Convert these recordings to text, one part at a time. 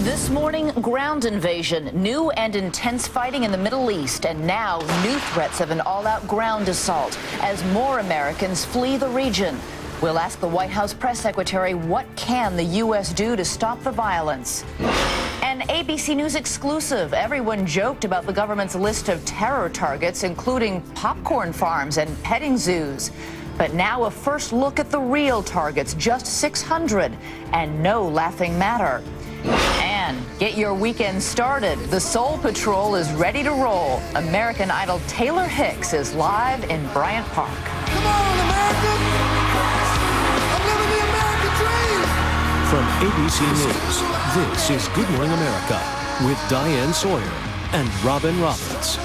This morning, ground invasion, new and intense fighting in the Middle East, and now new threats of an all-out ground assault as more Americans flee the region. We'll ask the White House press secretary, what can the U.S. do to stop the violence? An ABC News exclusive. Everyone joked about the government's list of terror targets, including popcorn farms and petting zoos. But now a first look at the real targets, just 600, and no laughing matter. And get your weekend started. The Soul Patrol is ready to roll. American Idol Taylor Hicks is live in Bryant Park. Come on, America! I'm living the American dream! From ABC News, this is Good Morning America with Diane Sawyer and Robin Roberts.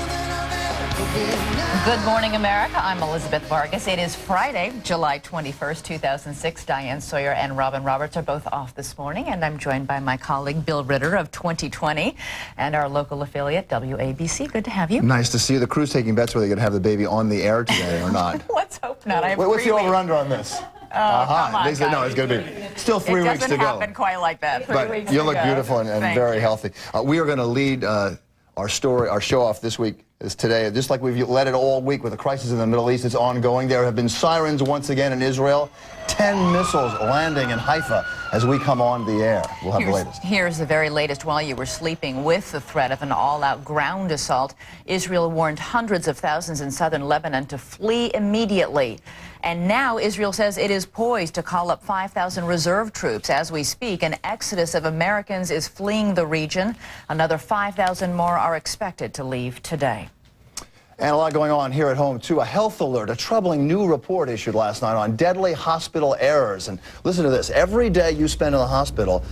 Good morning, America. I'm Elizabeth Vargas. It is Friday, July 21st, 2006. Diane Sawyer and Robin Roberts are both off this morning, and I'm joined by my colleague Bill Ritter of 2020 and our local affiliate, WABC. Good to have you. Nice to see you. The crew's taking bets whether they're going to have the baby on the air today or not. Let's hope not. What's the over-under on this? Come on, they said no, it's going to be still 3 weeks to go. It doesn't happen quite like that. But you look beautiful and very healthy. We are going to lead our show off this week is today, just like we've led it all week with the crisis in the Middle East. It's ongoing. There have been sirens once again in Israel. 10 missiles landing in Haifa as we come on the air. We'll have the latest. Here's the very latest. While you were sleeping with the threat of an all-out ground assault, Israel warned hundreds of thousands in southern Lebanon to flee immediately. And now Israel says it is poised to call up 5,000 reserve troops. As we speak, an exodus of Americans is fleeing the region. Another 5,000 more are expected to leave today. And a lot going on here at home, too. A health alert, a troubling new report issued last night on deadly hospital errors. And listen to this. Every day you spend in the hospital,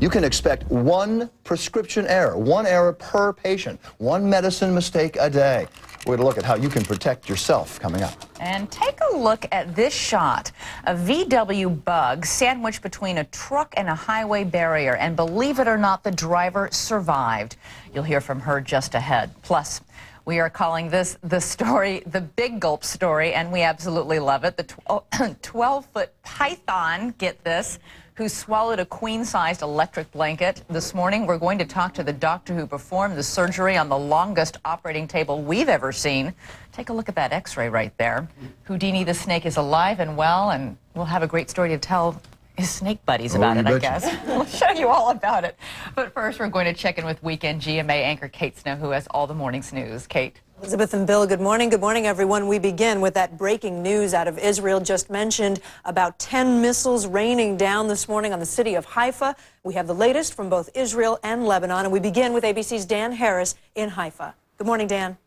you can expect one prescription error, one error per patient, one medicine mistake a day. We're going to look at how you can protect yourself coming up. And take a look at this shot. A VW Bug sandwiched between a truck and a highway barrier. And believe it or not, the driver survived. You'll hear from her just ahead. Plus, we are calling this the story, the Big Gulp story, and we absolutely love it. The 12-foot python, get this, who swallowed a queen-sized electric blanket. This morning, we're going to talk to the doctor who performed the surgery on the longest operating table we've ever seen. Take a look at that x-ray right there. Houdini the snake is alive and well, and we'll have a great story to tell his snake buddies about it, I guess. We'll show you all about it. But first, we're going to check in with Weekend GMA anchor Kate Snow, who has all the morning's news. Kate. Elizabeth and Bill, good morning. Good morning, everyone. We begin with that breaking news out of Israel just mentioned. About 10 missiles raining down this morning on the city of Haifa. We have the latest from both Israel and Lebanon. And we begin with ABC's Dan Harris in Haifa. Good morning, Dan.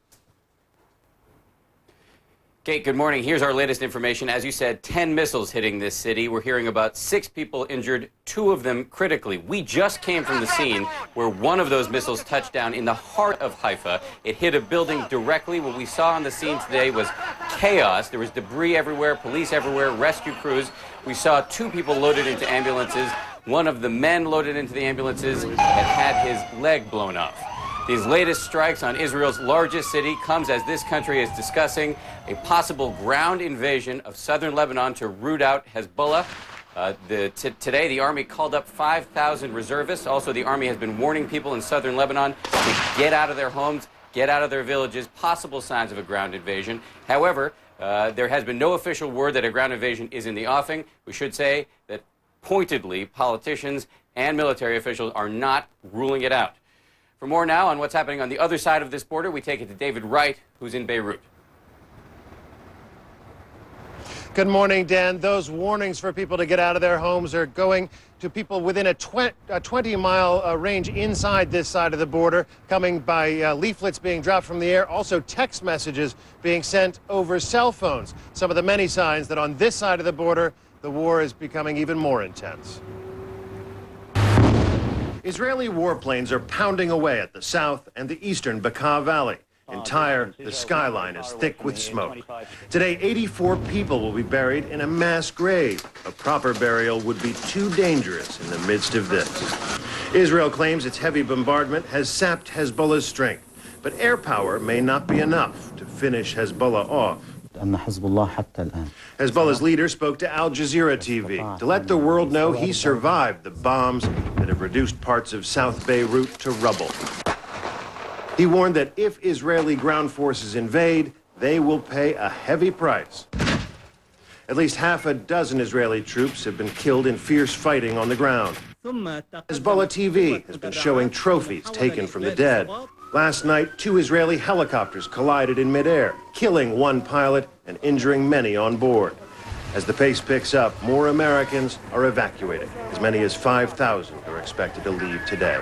Kate, good morning. Here's our latest information. As you said, 10 missiles hitting this city. We're hearing about 6 people injured, 2 of them critically. We just came from the scene where one of those missiles touched down in the heart of Haifa. It hit a building directly. What we saw on the scene today was chaos. There was debris everywhere, police everywhere, rescue crews. We saw 2 people loaded into ambulances. One of the men loaded into the ambulances had his leg blown off. These latest strikes on Israel's largest city comes as this country is discussing a possible ground invasion of southern Lebanon to root out Hezbollah. Today, the Army called up 5,000 reservists. Also, the Army has been warning people in southern Lebanon to get out of their homes, get out of their villages, possible signs of a ground invasion. However, there has been no official word that a ground invasion is in the offing. We should say that pointedly, politicians and military officials are not ruling it out. For more now on what's happening on the other side of this border, we take it to David Wright, who's in Beirut. Good morning, Dan. Those warnings for people to get out of their homes are going to people within a 20-mile range inside this side of the border, coming by leaflets being dropped from the air, also text messages being sent over cell phones. Some of the many signs that on this side of the border, the war is becoming even more intense. Israeli warplanes are pounding away at the south and the eastern Bekaa Valley. In Tyre, the skyline is thick with smoke. Today, 84 people will be buried in a mass grave. A proper burial would be too dangerous in the midst of this. Israel claims its heavy bombardment has sapped Hezbollah's strength, but air power may not be enough to finish Hezbollah off. أن حزب الله حتى الآن. Hezbollah's leader spoke to Al Jazeera TV to let the world know he survived the bombs that have reduced parts of South Beirut to rubble. He warned that if Israeli ground forces invade, they will pay a heavy price. At least half a dozen Israeli troops have been killed in fierce fighting on the ground. Hezbollah TV has been showing trophies taken from the dead. Last night, 2 Israeli helicopters collided in midair, killing 1 pilot and injuring many on board. As the pace picks up, more Americans are evacuating. As many as 5,000 are expected to leave today.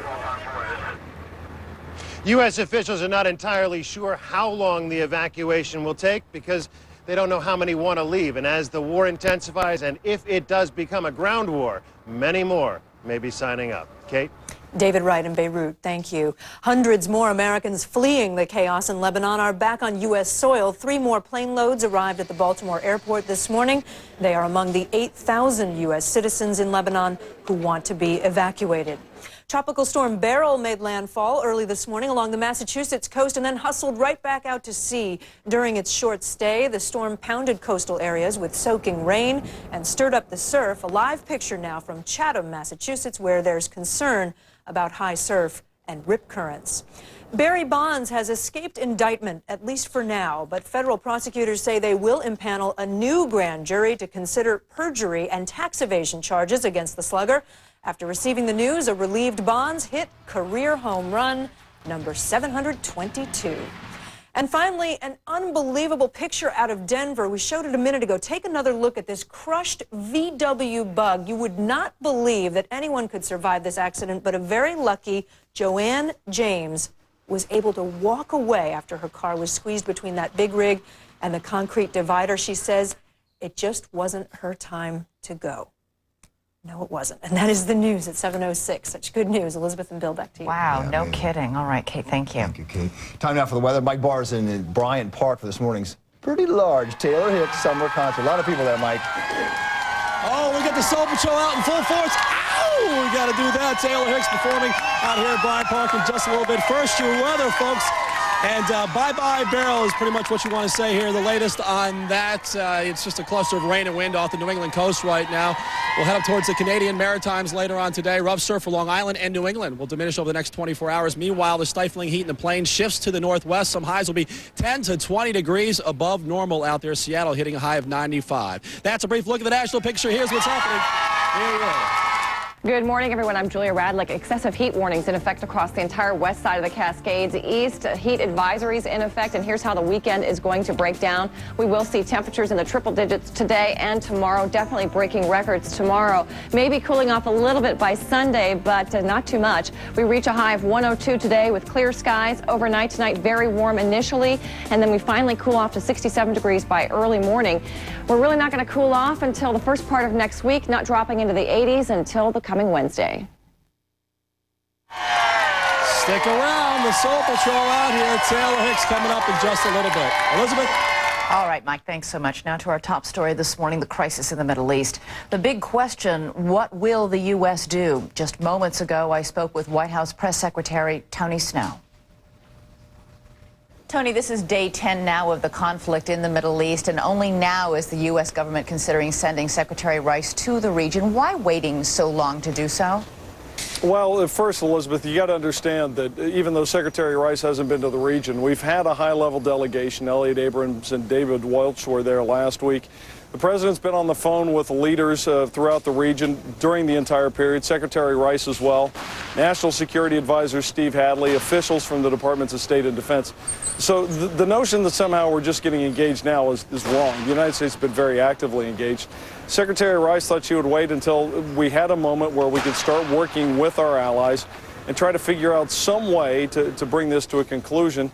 U.S. officials are not entirely sure how long the evacuation will take because they don't know how many want to leave. And as the war intensifies, and if it does become a ground war, many more may be signing up. Kate? David Wright in Beirut, thank you. Hundreds more Americans fleeing the chaos in Lebanon are back on U.S. soil. 3 more plane loads arrived at the Baltimore airport this morning. They are among the 8,000 U.S. citizens in Lebanon who want to be evacuated. Tropical storm Beryl made landfall early this morning along the Massachusetts coast and then hustled right back out to sea. During its short stay, the storm pounded coastal areas with soaking rain and stirred up the surf. A live picture now from Chatham, Massachusetts, where there's concern about high surf and rip currents. Barry Bonds has escaped indictment, at least for now, but federal prosecutors say they will impanel a new grand jury to consider perjury and tax evasion charges against the slugger. After receiving the news, a relieved Bonds hit career home run number 722. And finally, an unbelievable picture out of Denver. We showed it a minute ago. Take another look at this crushed VW Bug. You would not believe that anyone could survive this accident, but a very lucky Joanne James was able to walk away after her car was squeezed between that big rig and the concrete divider. She says it just wasn't her time to go. No, it wasn't. And that is the news at 7:06. Such good news. Elizabeth and Bill, back to you. Wow, Yeah, no amazing. kidding. All right, Kate, thank you. Thank you, Kate. Time now for the weather. Mike Barr is in Bryant Park for this morning's pretty large Taylor Hicks summer concert. A lot of people there, Mike. Oh, we got the Soul Patrol out in full force. Ow! We got to do that. Taylor Hicks performing out here at Bryant Park in just a little bit. First, your weather, folks. And bye-bye Beryl is pretty much what you want to say here. The latest on that, it's just a cluster of rain and wind off the New England coast right now. We'll head up towards the Canadian Maritimes later on today. Rough surf for Long Island and New England will diminish over the next 24 hours. Meanwhile, the stifling heat in the plains shifts to the northwest. Some highs will be 10 to 20 degrees above normal out there. Seattle hitting a high of 95. That's a brief look at the national picture. Here's what's happening. Here we go. Good morning, everyone. I'm Julia Radlick. Excessive heat warnings in effect across the entire west side of the Cascades. East heat advisories in effect, and here's how the weekend is going to break down. We will see temperatures in the triple digits today and tomorrow, definitely breaking records tomorrow. Maybe cooling off a little bit by Sunday, but not too much. We reach a high of 102 today with clear skies. Overnight tonight, very warm initially, and then we finally cool off to 67 degrees by early morning. We're really not going to cool off until the first part of next week, not dropping into the 80s until the coming Wednesday. Stick around. The Soul Patrol out here. Taylor Hicks coming up in just a little bit. Elizabeth? All right, Mike, thanks so much. Now to our top story this morning, the crisis in the Middle East. The big question, what will the U.S. do? Just moments ago, I spoke with White House Press Secretary Tony Snow. Tony, this is day 10 now of the conflict in the Middle East, and only now is the U.S. government considering sending Secretary Rice to the region. Why waiting so long to do so? Well, first, Elizabeth, you got to understand that even though Secretary Rice hasn't been to the region, we've had a high-level delegation. Elliot Abrams and David Welch were there last week. The president's been on the phone with leaders throughout the region during the entire period, Secretary Rice as well, National Security Advisor Steve Hadley, officials from the Departments of State and Defense. So the notion that somehow we're just getting engaged now is wrong. The United States has been very actively engaged. Secretary Rice thought she would wait until we had a moment where we could start working with our allies and try to figure out some way to bring this to a conclusion.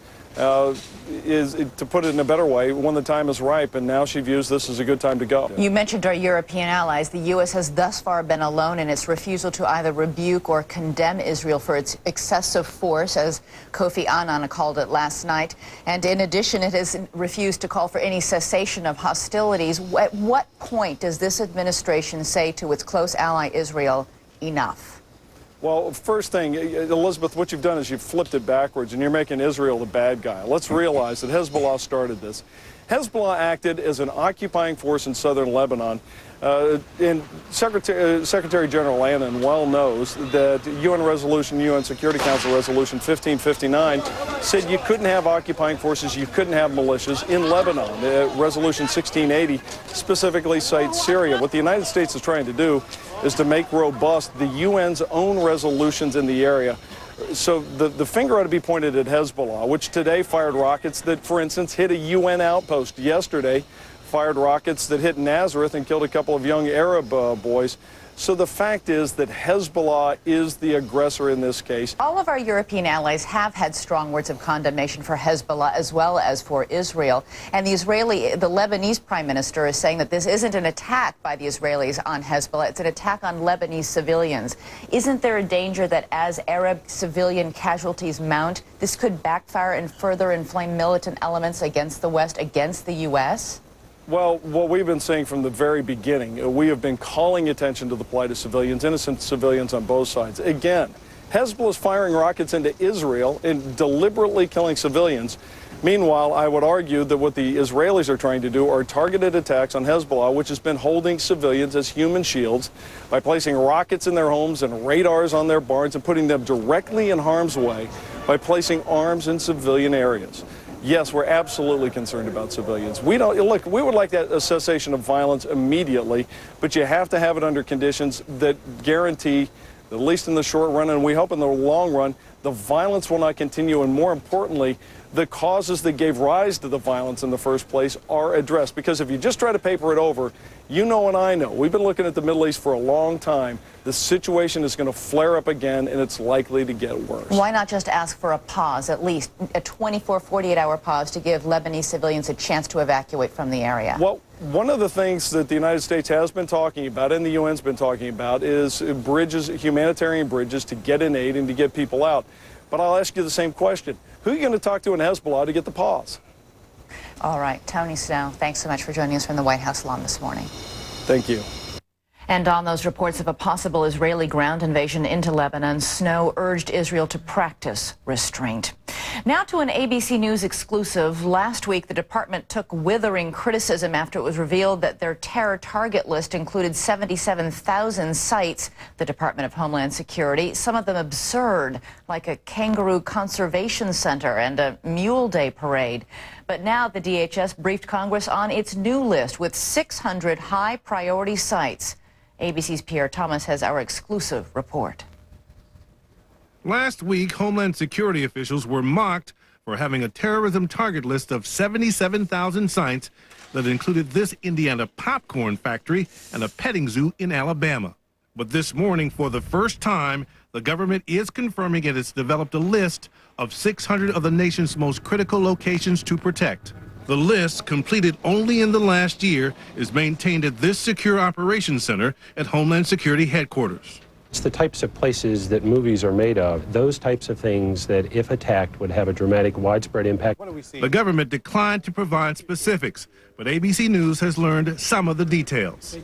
Is to put it in a better way, when the time is ripe, and now she views this as a good time to go. You mentioned our European allies. The U.S. has thus far been alone in its refusal to either rebuke or condemn Israel for its excessive force, as Kofi Annan called it last night. And in addition, it has refused to call for any cessation of hostilities. At what point does this administration say to its close ally Israel, enough? Well, first thing, Elizabeth, what you've done is you've flipped it backwards and you're making Israel the bad guy. Let's realize that Hezbollah started this. Hezbollah acted as an occupying force in southern Lebanon. And Secretary General Annan well knows that UN Security Council Resolution 1559 said you couldn't have occupying forces, you couldn't have militias in Lebanon. Resolution 1680 specifically cites Syria. What the United States is trying to do is to make robust the UN's own resolutions in the area. So the finger ought to be pointed at Hezbollah, which today fired rockets that, for instance, hit a UN outpost. Yesterday, fired rockets that hit Nazareth and killed a couple of young Arab boys. So the fact is that Hezbollah is the aggressor in this case. All of our European allies have had strong words of condemnation for Hezbollah as well as for Israel. And the Lebanese prime minister is saying that this isn't an attack by the Israelis on Hezbollah, it's an attack on Lebanese civilians. Isn't there a danger that as Arab civilian casualties mount, this could backfire and further inflame militant elements against the West, against the U.S.? Well, what we've been saying from the very beginning, we have been calling attention to the plight of civilians, innocent civilians on both sides. Again, Hezbollah is firing rockets into Israel and deliberately killing civilians. Meanwhile, I would argue that what the Israelis are trying to do are targeted attacks on Hezbollah, which has been holding civilians as human shields by placing rockets in their homes and radars on their barns and putting them directly in harm's way by placing arms in civilian areas. Yes, we're absolutely concerned about civilians. We would like that cessation of violence immediately, but you have to have it under conditions that guarantee, at least in the short run, and we hope in the long run, the violence will not continue, and more importantly, the causes that gave rise to the violence in the first place are addressed. Because if you just try to paper it over, you know and I know, we've been looking at the Middle East for a long time, the situation is going to flare up again and it's likely to get worse. Why not just ask for a pause, at least a 24, 48-hour pause to give Lebanese civilians a chance to evacuate from the area? Well, one of the things that the United States has been talking about and the UN's been talking about is bridges, humanitarian bridges to get in aid and to get people out. But I'll ask you the same question. Who are you going to talk to in Hezbollah to get the pause? All right, Tony Snow, thanks so much for joining us from the White House lawn this morning. Thank you. And on those reports of a possible Israeli ground invasion into Lebanon, Snow urged Israel to practice restraint. Now to an ABC News exclusive. Last week, the department took withering criticism after it was revealed that their terror target list included 77,000 sites, the Department of Homeland Security, some of them absurd, like a kangaroo conservation center and a Mule Day parade. But now the DHS briefed Congress on its new list with 600 high-priority sites. ABC's Pierre Thomas has our exclusive report. Last week, Homeland Security officials were mocked for having a terrorism target list of 77,000 sites that included this Indiana popcorn factory and a petting zoo in Alabama. But this morning, for the first time, the government is confirming it has developed a list of 600 of the nation's most critical locations to protect. The list, completed only in the last year, is maintained at this Secure Operations Center at Homeland Security headquarters. It's the types of places that movies are made of, those types of things that, if attacked, would have a dramatic, widespread impact. The government declined to provide specifics, but ABC News has learned some of the details.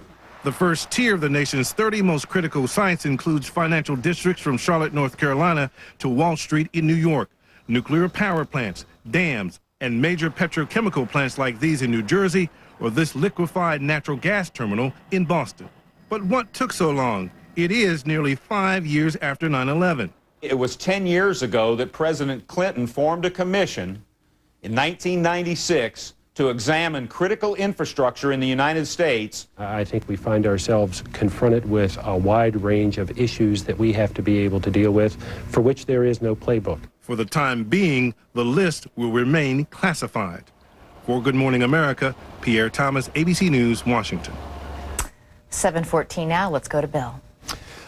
The first tier of the nation's 30 most critical sites includes financial districts from Charlotte, North Carolina to Wall Street in New York, nuclear power plants, dams, and major petrochemical plants like these in New Jersey or this liquefied natural gas terminal in Boston. But what took so long? It is nearly 5 years after 9/11. It was 10 years ago that President Clinton formed a commission in 1996 to examine critical infrastructure in the United States. I think we find ourselves confronted with a wide range of issues that we have to be able to deal with, for which there is no playbook. For the time being, the list will remain classified. For Good Morning America, Pierre Thomas, ABC News, Washington. 7:14 now. Let's go to Bill.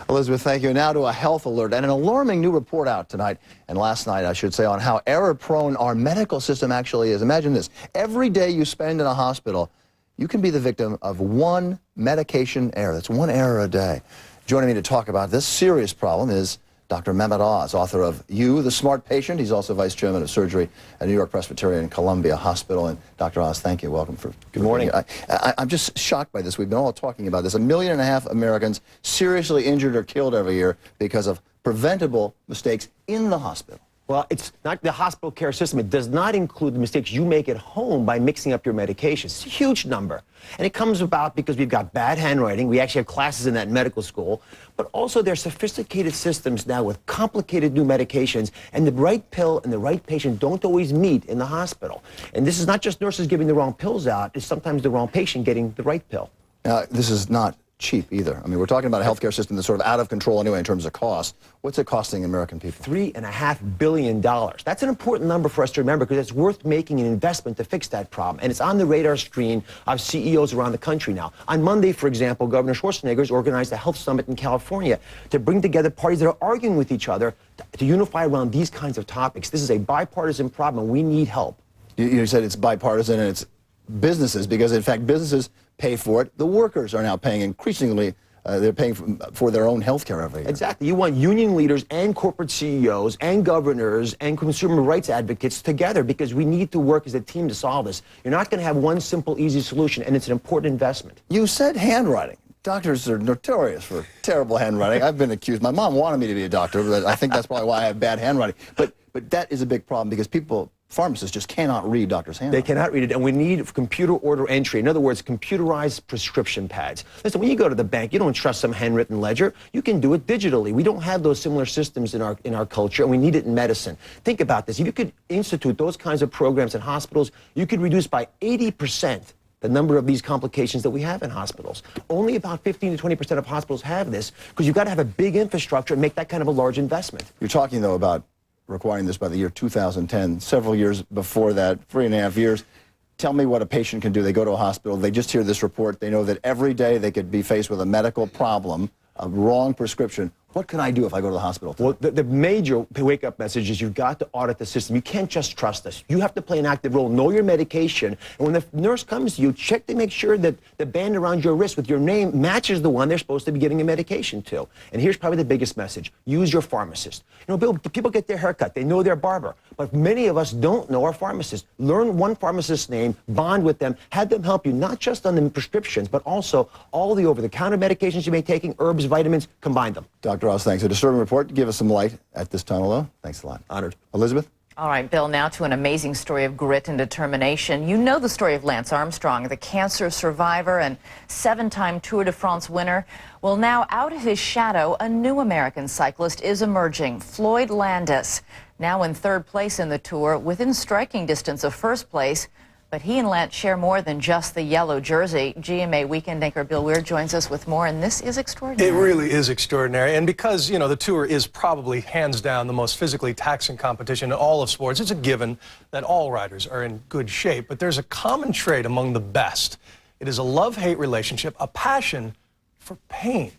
Elizabeth, thank you. Now to a health alert and an alarming new report out tonight and last night, I should say, on how error-prone our medical system actually is. Imagine this. Every day you spend in a hospital, you can be the victim of one medication error. That's one error a day. Joining me to talk about this serious problem is Dr. Mehmet Oz, author of You, the Smart Patient. He's also vice chairman of surgery at New York Presbyterian Columbia Hospital. And Dr. Oz, thank you. Welcome. Good morning. I'm just shocked by this. We've been all talking about this. 1.5 million Americans seriously injured or killed every year because of preventable mistakes in the hospital. Well, it's not the hospital care system. It does not include the mistakes you make at home by mixing up your medications. It's a huge number. And it comes about because we've got bad handwriting. We actually have classes in that in medical school. But also there's sophisticated systems now with complicated new medications, and the right pill and the right patient don't always meet in the hospital. And this is not just nurses giving the wrong pills out. It's sometimes the wrong patient getting the right pill. This is not cheap either. I mean, we're talking about a healthcare system that's sort of out of control anyway in terms of cost. What's it costing American people? $3.5 billion. That's an important number for us to remember because it's worth making an investment to fix that problem. And it's on the radar screen of CEOs around the country now. On Monday, for example, Governor Schwarzenegger has organized a health summit in California to bring together parties that are arguing with each other to unify around these kinds of topics. This is a bipartisan problem, and we need help. You said it's bipartisan and it's businesses, because in fact businesses pay for it. The workers are now paying increasingly, they're paying for their own health care every year. Exactly. You want union leaders and corporate CEOs and governors and consumer rights advocates together because we need to work as a team to solve this. You're not going to have one simple, easy solution, and it's an important investment. You said handwriting. Doctors are notorious for terrible handwriting. I've been accused. My mom wanted me to be a doctor, but I think that's probably why I have bad handwriting. But that is a big problem because pharmacists just cannot read doctors' handwriting. They cannot read it, and we need computer order entry. In other words, computerized prescription pads. Listen, when you go to the bank, you don't trust some handwritten ledger. You can do it digitally. We don't have those similar systems in our culture, and we need it in medicine. Think about this. If you could institute those kinds of programs in hospitals, you could reduce by 80% the number of these complications that we have in hospitals. Only about 15 to 20% of hospitals have this because you've got to have a big infrastructure and make that kind of a large investment. You're talking, though, about requiring this by the year 2010, several years before that, 3.5 years. Tell me what a patient can do. They go to a hospital, they just hear this report, they know that every day they could be faced with a medical problem, a wrong prescription. What can I do if I go to the hospital? Well, the major wake-up message is you've got to audit the system. You can't just trust us. You have to play an active role, know your medication, and when the nurse comes to you, check to make sure that the band around your wrist with your name matches the one they're supposed to be giving a medication to. And here's probably the biggest message. Use your pharmacist. You know, Bill, people get their haircut. They know their barber. But many of us don't know our pharmacist. Learn one pharmacist's name, bond with them, have them help you, not just on the prescriptions, but also all the over-the-counter medications you may be taking, herbs, vitamins, combine them. Dr. Oz, thanks. A disturbing report. Give us some light at this tunnel, though. Thanks a lot. Honored. Elizabeth? All right, Bill, now to an amazing story of grit and determination. You know the story of Lance Armstrong, the cancer survivor and 7-time Tour de France winner. Well, now out of his shadow, a new American cyclist is emerging, Floyd Landis. Now in 3rd place in the Tour, within striking distance of 1st place. But he and Lance share more than just the yellow jersey. GMA weekend anchor Bill Weir joins us with more, and this is extraordinary. It really is extraordinary. And because, you know, the Tour is probably hands down the most physically taxing competition in all of sports, it's a given that all riders are in good shape. But there's a common trait among the best. It is a love-hate relationship, a passion for pain.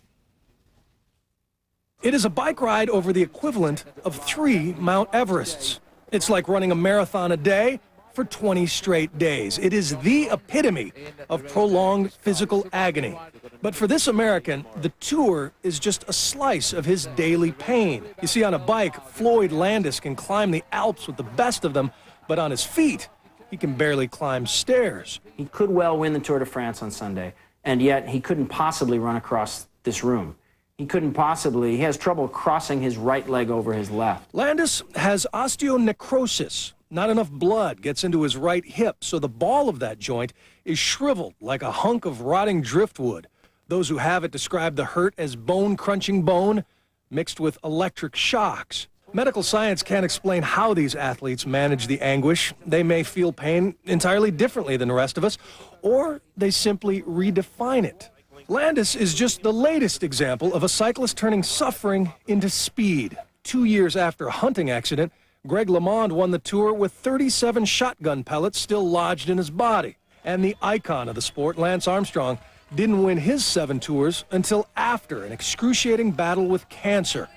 It is a bike ride over the equivalent of 3 Mount Everests. It's like running a marathon a day for 20 straight days. It is the epitome of prolonged physical agony. But for this American, the Tour is just a slice of his daily pain. You see, on a bike, Floyd Landis can climb the Alps with the best of them, but on his feet, he can barely climb stairs. He could well win the Tour de France on Sunday, and yet he couldn't possibly run across this room. He has trouble crossing his right leg over his left. Landis has osteonecrosis. Not enough blood gets into his right hip, so the ball of that joint is shriveled like a hunk of rotting driftwood. Those who have it describe the hurt as bone-crunching bone mixed with electric shocks. Medical science can't explain how these athletes manage the anguish. They may feel pain entirely differently than the rest of us, or they simply redefine it. Landis is just the latest example of a cyclist turning suffering into speed. 2 years after a hunting accident, Greg LeMond won the Tour with 37 shotgun pellets still lodged in his body. And the icon of the sport, Lance Armstrong, didn't win his 7 tours until after an excruciating battle with cancer,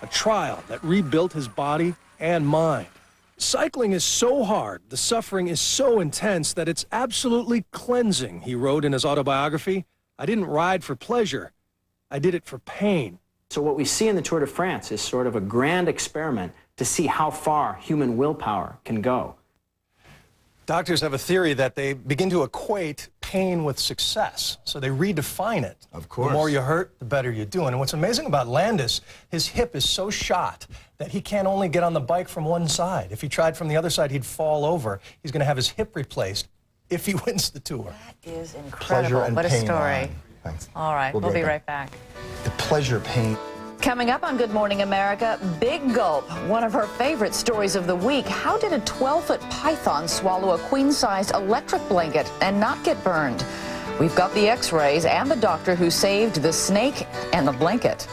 a trial that rebuilt his body and mind. Cycling is so hard, the suffering is so intense that it's absolutely cleansing, he wrote in his autobiography. I didn't ride for pleasure. I did it for pain. So what we see in the Tour de France is sort of a grand experiment to see how far human willpower can go. Doctors have a theory that they begin to equate pain with success, so they redefine it. Of course. The more you hurt, the better you're doing. And what's amazing about Landis, his hip is so shot that he can't only get on the bike from one side. If he tried from the other side, he'd fall over. He's going to have his hip replaced if he wins the Tour. That is incredible. Pleasure and what a pain, story. Ryan. Thanks. All right, we'll be right back. The pleasure, pain. Coming up on Good Morning America, Big Gulp, one of her favorite stories of the week. How did a 12-foot python swallow a queen-sized electric blanket and not get burned? We've got the x-rays and the doctor who saved the snake and the blanket.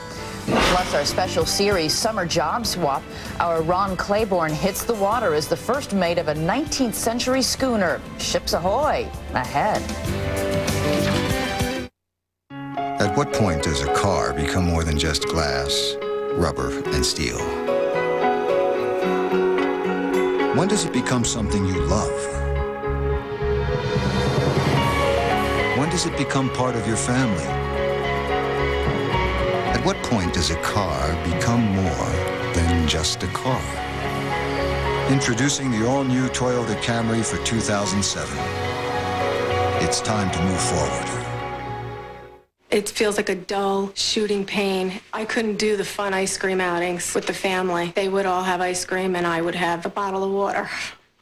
Plus our special series, Summer Job Swap. Our Ron Claiborne hits the water as the first mate of a 19th century schooner. Ships ahoy, ahead. At what point does a car become more than just glass, rubber, and steel? When does it become something you love? When does it become part of your family? At what point does a car become more than just a car? Introducing the all-new Toyota Camry for 2007. It's time to move forward. It feels like a dull shooting pain. I couldn't do the fun ice cream outings with the family. They would all have ice cream and I would have a bottle of water.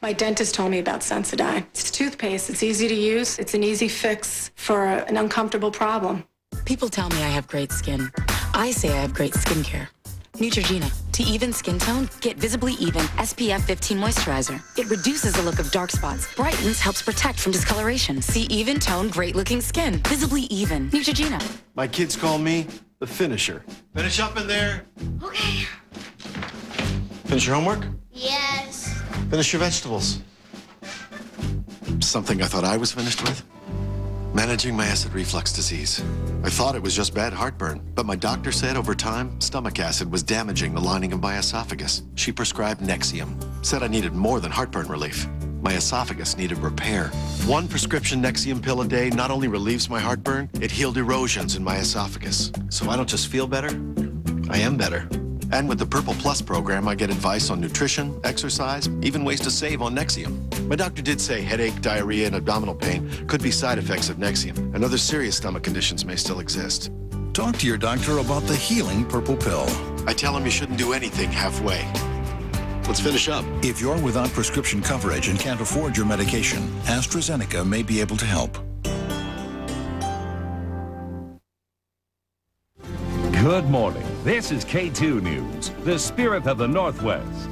My dentist told me about Sensodyne. It's toothpaste. It's easy to use. It's an easy fix for an uncomfortable problem. People tell me I have great skin. I say I have great skincare. Neutrogena. To even skin tone, get Visibly Even SPF 15 moisturizer. It reduces the look of dark spots, brightens, helps protect from discoloration. See even tone, great looking skin. Visibly Even. Neutrogena. My kids call me the finisher. Finish up in there. Okay. Finish your homework? Yes. Finish your vegetables. Something I thought I was finished with? Managing my acid reflux disease. I thought it was just bad heartburn, but my doctor said over time, stomach acid was damaging the lining of my esophagus. She prescribed Nexium, said I needed more than heartburn relief. My esophagus needed repair. One prescription Nexium pill a day not only relieves my heartburn, it healed erosions in my esophagus. So I don't just feel better, I am better. And with the Purple Plus program, I get advice on nutrition, exercise, even ways to save on Nexium. My doctor did say headache, diarrhea, and abdominal pain could be side effects of Nexium, and other serious stomach conditions may still exist. Talk to your doctor about the healing purple pill. I tell him you shouldn't do anything halfway. Let's finish up. If you're without prescription coverage and can't afford your medication, AstraZeneca may be able to help. Good morning. This is K2 News, the spirit of the Northwest.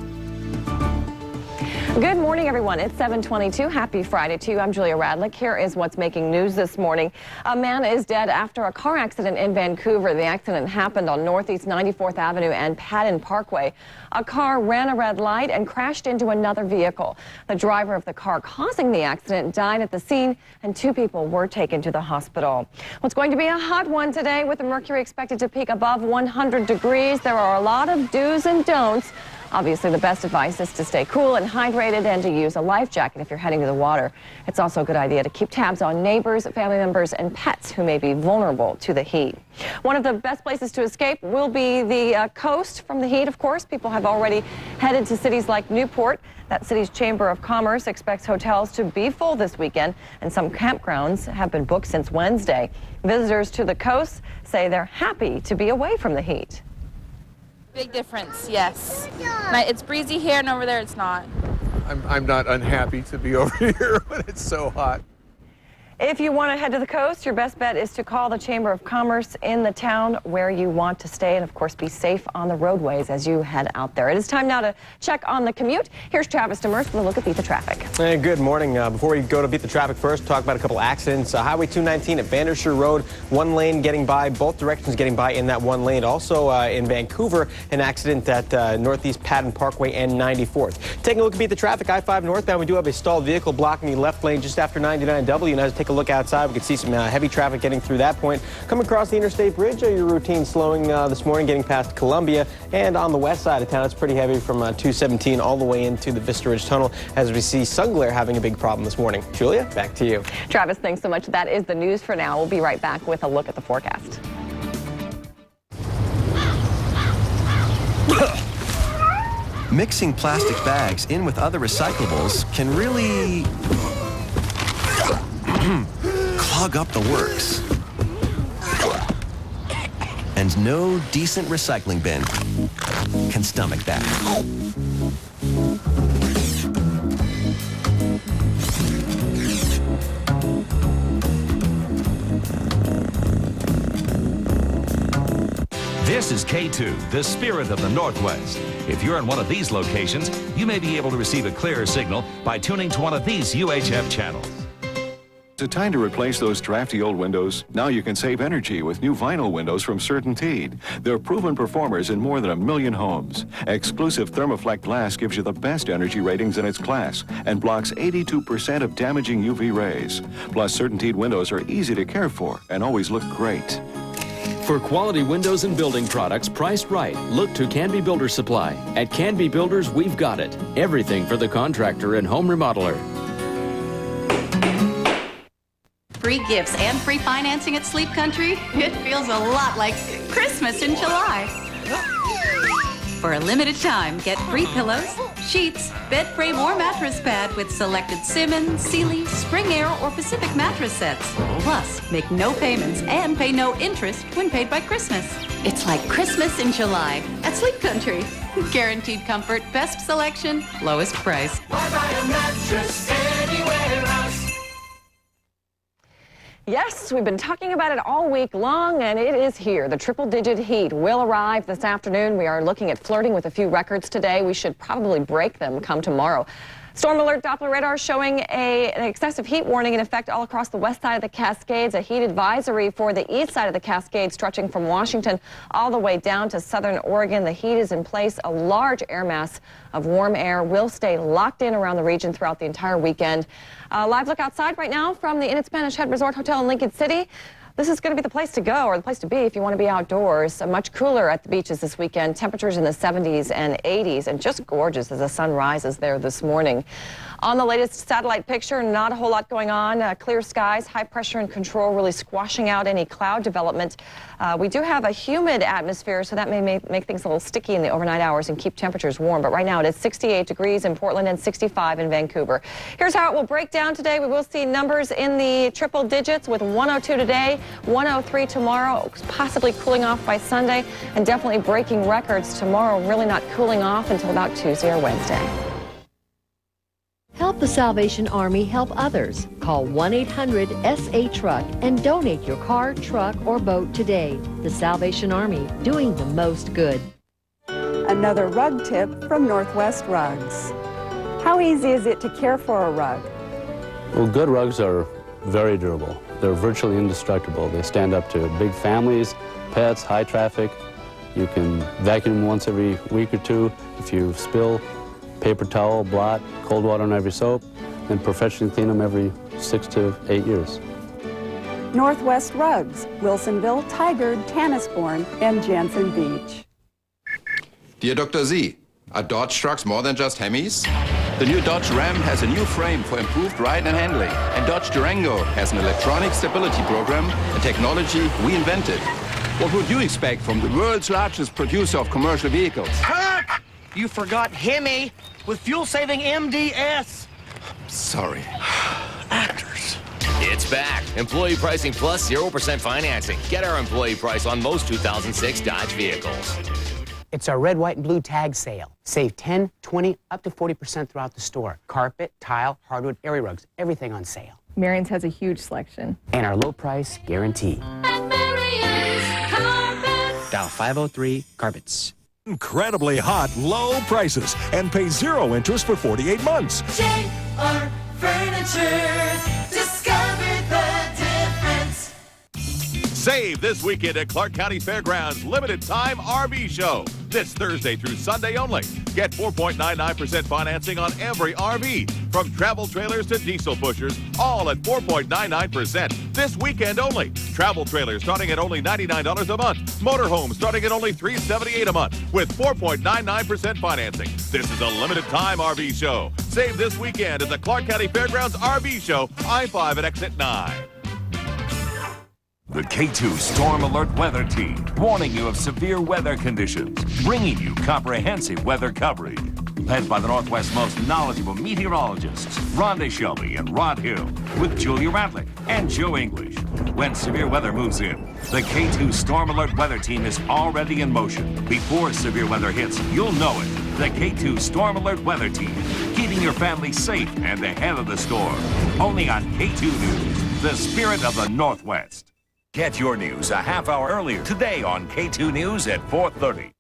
Good morning, everyone. It's 7:22. Happy Friday to you. I'm Julia Radlick. Here is what's making news this morning. A man is dead after a car accident in Vancouver. The accident happened on Northeast 94th Avenue and Patton Parkway. A car ran a red light and crashed into another vehicle. The driver of the car causing the accident died at the scene, and 2 people were taken to the hospital. Well, it's going to be a hot one today with the mercury expected to peak above 100 degrees. There are a lot of do's and don'ts. Obviously, the best advice is to stay cool and hydrated and to use a life jacket if you're heading to the water. It's also a good idea to keep tabs on neighbors, family members, and pets who may be vulnerable to the heat. One of the best places to escape will be the coast from the heat, of course. People have already headed to cities like Newport. That city's Chamber of Commerce expects hotels to be full this weekend, and some campgrounds have been booked since Wednesday. Visitors to the coast say they're happy to be away from the heat. Big difference, yes. It's breezy here and over there it's not. I'm not unhappy to be over here when it's so hot. If you want to head to the coast, your best bet is to call the Chamber of Commerce in the town where you want to stay, and of course be safe on the roadways as you head out there. It is time now to check on the commute. Here's Travis Demers with a look at Beat the Traffic. Hey, good morning. Before we go to Beat the Traffic first, talk about a couple accidents. Highway 219 at Vanderscher Road, one lane getting by, both directions getting by in that one lane. Also in Vancouver, an accident at Northeast Patton Parkway and 94th. Taking a look at Beat the Traffic, I-5 northbound, we do have a stalled vehicle blocking the left lane just after 99W, and as we take a look outside, we can see some heavy traffic getting through that point. Coming across the Interstate Bridge, your routine slowing this morning, getting past Columbia, and on the west side of town, it's pretty heavy from 217 all the way into the Vista Ridge Tunnel, as we see Sun-Glare having a big problem this morning. Julia, back to you. Travis, thanks so much. That is the news for now. We'll be right back with a look at the forecast. Mixing plastic bags in with other recyclables can really clog up the works. And no decent recycling bin can stomach that. This is K2, the spirit of the Northwest. If you're in one of these locations, you may be able to receive a clearer signal by tuning to one of these UHF channels. Is it time to replace those drafty old windows? Now you can save energy with new vinyl windows from CertainTeed. They're proven performers in more than 1 million homes. Exclusive Thermoflex glass gives you the best energy ratings in its class and blocks 82% of damaging UV rays. Plus, CertainTeed windows are easy to care for and always look great. For quality windows and building products priced right, look to Canby Builders Supply. At Canby Builders, we've got it. Everything for the contractor and home remodeler. Free gifts and free financing at Sleep Country? It feels a lot like Christmas in July. For a limited time, get free pillows, sheets, bed frame, or mattress pad with selected Simmons, Sealy, Spring Air, or Pacific mattress sets. Plus, make no payments and pay no interest when paid by Christmas. It's like Christmas in July at Sleep Country. Guaranteed comfort, best selection, lowest price. Why buy a mattress anywhere else? Yes, we've been talking about it all week long, and it is here. The triple-digit heat will arrive this afternoon. We are looking at flirting with a few records today. We should probably break them come tomorrow. Storm alert Doppler radar showing an excessive heat warning in effect all across the west side of the Cascades. A heat advisory for the east side of the Cascades stretching from Washington all the way down to southern Oregon. The heat is in place. A large air mass of warm air will stay locked in around the region throughout the entire weekend. Live look outside right now from the Inn at Spanish Head Resort Hotel in Lincoln City. This is going to be the place to go, or the place to be if you want to be outdoors. Much cooler at the beaches this weekend. Temperatures in the 70s and 80s, and just gorgeous as the sun rises there this morning. On the latest satellite picture, not a whole lot going on. Clear skies, high pressure and control really squashing out any cloud development. We do have a humid atmosphere, so that may make things a little sticky in the overnight hours and keep temperatures warm. But right now it is 68 degrees in Portland and 65 in Vancouver. Here's how it will break down today. We will see numbers in the triple digits with 102 today, 103 tomorrow, possibly cooling off by Sunday, and definitely breaking records tomorrow, really not cooling off until about Tuesday or Wednesday. Help the Salvation Army help others. Call 1-800-SA-TRUCK and donate your car, truck, or boat today. The Salvation Army, doing the most good. Another rug tip from Northwest Rugs. How easy is it to care for a rug? Well, good rugs are very durable. They're virtually indestructible. They stand up to big families, pets, high traffic. You can vacuum them once every week or two. If you spill paper towel, blot, cold water on every soap, and professionally clean them every 6 to 8 years. Northwest Rugs, Wilsonville, Tigard, Tannisbourne, and Jansen Beach. Dear Dr. Z, are Dodge trucks more than just Hemis? The new Dodge Ram has a new frame for improved ride and handling, and Dodge Durango has an electronic stability program, a technology we invented. What would you expect from the world's largest producer of commercial vehicles? Kirk! You forgot Hemi with fuel-saving MDS. Sorry. Actors. It's back. Employee pricing plus 0% financing. Get our employee price on most 2006 Dodge vehicles. It's our red, white, and blue tag sale. Save 10, 20, up to 40% throughout the store. Carpet, tile, hardwood, area rugs, everything on sale. Marion's has a huge selection. And our low price guarantee. At Marion's Carpets. Dial 503 Carpets. Incredibly hot, low prices, and pay 0 interest for 48 months. J.R. Furniture. Discover the difference. Save this weekend at Clark County Fairgrounds Limited Time RV Show. This Thursday through Sunday only. Get 4.99% financing on every RV. From travel trailers to diesel pushers, all at 4.99%. This weekend only. Travel trailers starting at only $99 a month. Motorhomes starting at only $378 a month with 4.99% financing. This is a limited time RV show. Save this weekend at the Clark County Fairgrounds RV Show, I-5 at exit 9. The K2 Storm Alert Weather Team, warning you of severe weather conditions, bringing you comprehensive weather coverage. led by the Northwest's most knowledgeable meteorologists, Rhonda Shelby and Rod Hill, with Julia Radlick and Joe English. When severe weather moves in, the K2 Storm Alert Weather Team is already in motion. Before severe weather hits, you'll know it. The K2 Storm Alert Weather Team, keeping your family safe and ahead of the storm. Only on K2 News, the spirit of the Northwest. Get your news a half hour earlier today on K2 News at 4:30.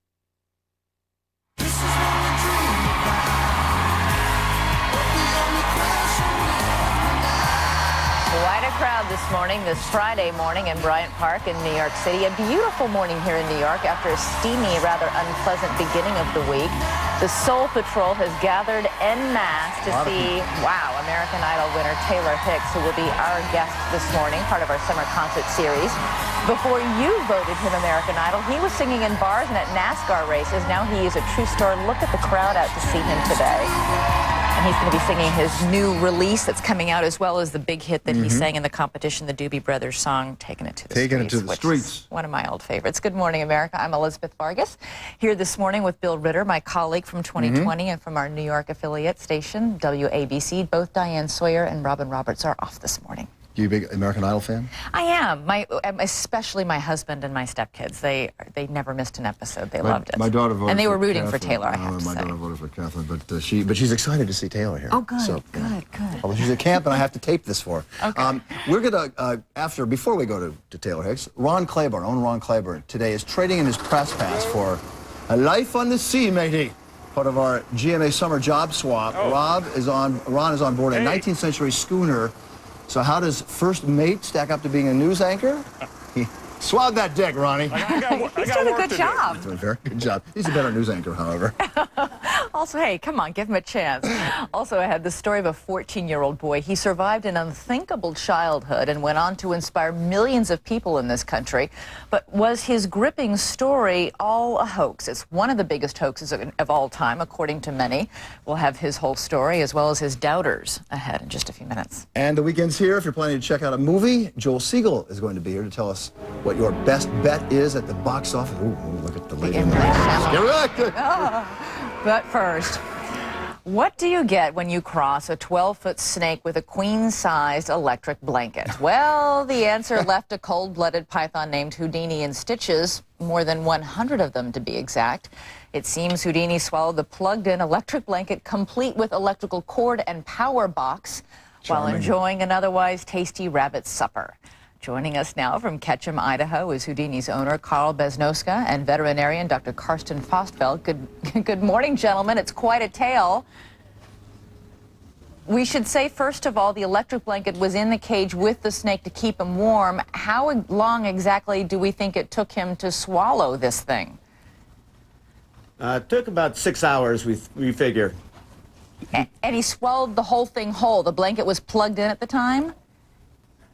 Quite a crowd this morning, this Friday morning in Bryant Park in New York City. A beautiful morning here in New York after a steamy, rather unpleasant beginning of the week. The Soul Patrol has gathered en masse to see, American Idol winner Taylor Hicks, who will be our guest this morning, part of our summer concert series. Before you voted him American Idol, he was singing in bars and at NASCAR races. Now he is a true star. Look at the crowd out to see him today. And he's going to be singing his new release that's coming out, as well as the big hit that he sang in the competition, the Doobie Brothers song, Taking It to the Streets. One of my old favorites. Good morning, America. I'm Elizabeth Vargas, here this morning with Bill Ritter, my colleague from 2020 and from our New York affiliate station, WABC. Both Diane Sawyer and Robin Roberts are off this morning. You a big American Idol fan? I am. Especially my husband and my stepkids. They never missed an episode. They loved it. My daughter voted. And they were for rooting Catherine. for Taylor. I have to say. My daughter voted for Catherine, but she's excited to see Taylor here. Oh, good, so, good. Although she's at camp, and I have to tape this for her. Okay. We're gonna before we go to Taylor Hicks, Ron Claiborne today is trading in his press pass for a life on the sea, matey. Part of our GMA summer job swap. Ron is on board a 19th century schooner. So how does first mate stack up to being a news anchor? Swab that dick, Ronnie. He's doing a good job. He's doing a very good job. He's a better news anchor, however. Also, hey, come on, give him a chance. Also, I had the story of a 14-year-old boy. He survived an unthinkable childhood and went on to inspire millions of people in this country. But was his gripping story all a hoax? It's one of the biggest hoaxes of all time, according to many. We'll have his whole story, as well as his doubters, ahead in just a few minutes. And the weekend's here. If you're planning to check out a movie, Joel Siegel is going to be here to tell us what your best bet is at the box office. Ooh, look at the lady in there. But first, what do you get when you cross a 12-foot snake with a queen-sized electric blanket? Well, the answer left a cold-blooded python named Houdini in stitches, more than 100 of them to be exact. It seems Houdini swallowed the plugged-in electric blanket complete with electrical cord and power box while enjoying an otherwise tasty rabbit supper. Joining us now from Ketchum, Idaho, is Houdini's owner, Carl Beznoska, and veterinarian, Dr. Karsten Fostfeld. Good morning, gentlemen. It's quite a tale. We should say, first of all, the electric blanket was in the cage with the snake to keep him warm. How long exactly do we think it took him to swallow this thing? It took about 6 hours, we figure. And he swallowed the whole thing whole. The blanket was plugged in at the time?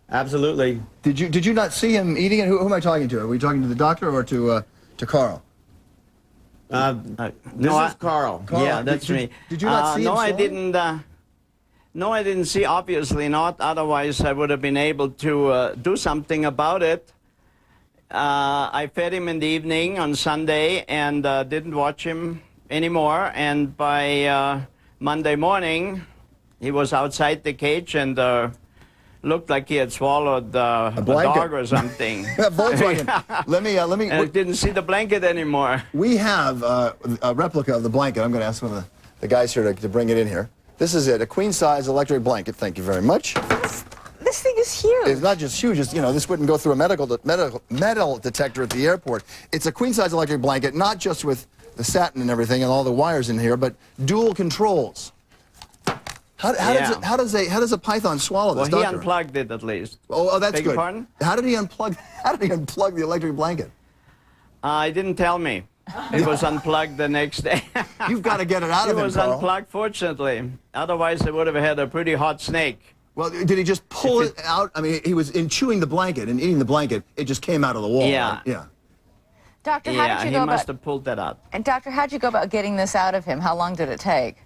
Absolutely. Did you not see him eating it? Who am I talking to? Are we talking to the doctor or to Carl? This is Carl. Yeah, that's me. Did you not see him? No, I didn't. No, I didn't see. Obviously not. Otherwise, I would have been able to do something about it. I fed him in the evening on Sunday and didn't watch him anymore. And by Monday morning, he was outside the cage and looked like he had swallowed a dog or something. Let me. I didn't see the blanket anymore. We have a replica of the blanket. I'm going to ask one of the guys here to bring it in here. This is it, a queen-size electric blanket. Thank you very much. This thing is huge. It's not just huge. It's, this wouldn't go through a metal detector at the airport. It's a queen-size electric blanket, not just with the satin and everything and all the wires in here, but dual controls. How does a python swallow this? Well, he unplugged it at least. Oh, that's good. Pardon? How did he unplug the electric blanket? He didn't tell me. It was unplugged the next day. You've got to get it out of him, It was Carl. unplugged, fortunately. Otherwise, I would have had a pretty hot snake. Well, did he just pull it out? I mean, he was chewing the blanket and eating the blanket. It just came out of the wall. Yeah. Right? Yeah. Doctor, how did you go he must have pulled that out. And Doctor, how'd you go about getting this out of him? How long did it take?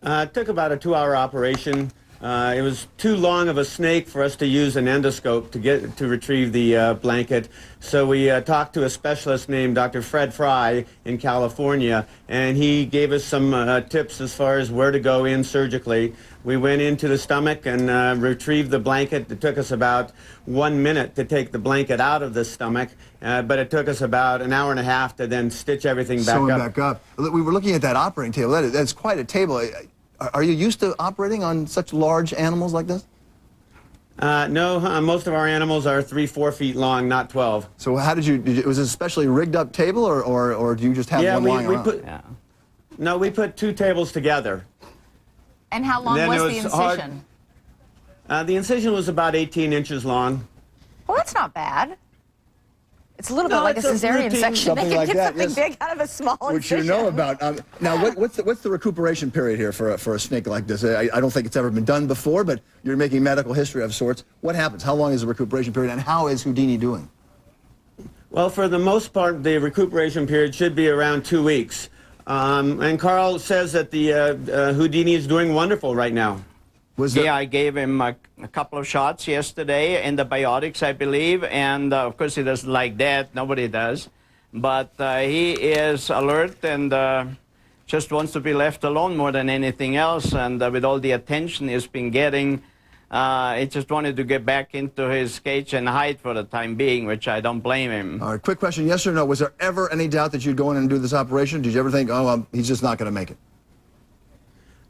It took about a 2-hour operation. It was too long of a snake for us to use an endoscope to retrieve the blanket. So we talked to a specialist named Dr. Fred Fry in California, and he gave us some tips as far as where to go in surgically. We went into the stomach and retrieved the blanket. It took us about 1 minute to take the blanket out of the stomach, but it took us about an hour and a half to then stitch everything back Sewing up. back up. We were looking at that operating table. That's quite a table. Are you used to operating on such large animals like this? No, most of our animals are 3-4 feet long, not 12. So how did you was it a specially rigged up table, or do you just have one lying around? No, we put 2 tables together. And how long Then was it the was hard- incision? The incision was about 18 inches long. Well, that's not bad. It's a little No, bit like a it's a cesarean routine- section. They something can like get that, something yes. big out of a small Which you incision. know about. Now, what's the recuperation period here for a snake like this? I don't think it's ever been done before, but you're making medical history of sorts. What happens? How long is the recuperation period, and how is Houdini doing? Well, for the most part, the recuperation period should be around 2 weeks. And Carl says that the Houdini is doing wonderful right now. Yeah, I gave him a couple of shots yesterday, antibiotics, I believe, and of course he doesn't like that. Nobody does. But he is alert and just wants to be left alone more than anything else. And with all the attention he's been getting, he just wanted to get back into his cage and hide for the time being, which I don't blame him. All right, quick question, yes or no? Was there ever any doubt that you'd go in and do this operation? Did you ever think, oh, he's just not going to make it?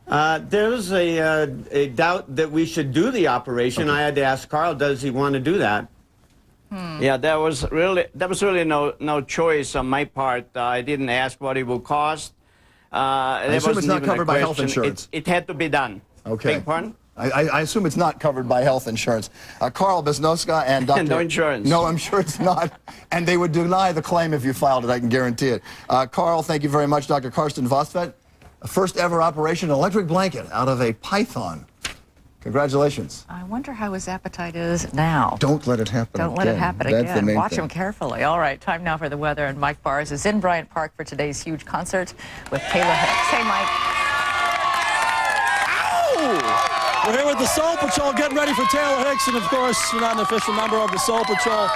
There was a doubt that we should do the operation. I had to ask Carl, does he want to do that? Yeah, there was really no choice on my part. I didn't ask what it would cost. I assume it's not covered by health insurance. It had to be done. Okay. Beg pardon? I assume it's not covered by health insurance. Carl Besnoska and Dr. No insurance. No, I'm sure it's not. And they would deny the claim if you filed it, I can guarantee it. Carl, thank you very much. Dr. Karsten Vosvet, first ever operation, electric blanket out of a python. Congratulations. I wonder how his appetite is now. Don't let it happen Don't let it happen That's the again. main Watch thing. him carefully. All right, time now for the weather. And Mike Bars is in Bryant Park for today's huge concert with Kayla Hicks. Hey, Mike. We're here with the Soul Patrol getting ready for Taylor Hicks, and of course, you're not an official member of the Soul Patrol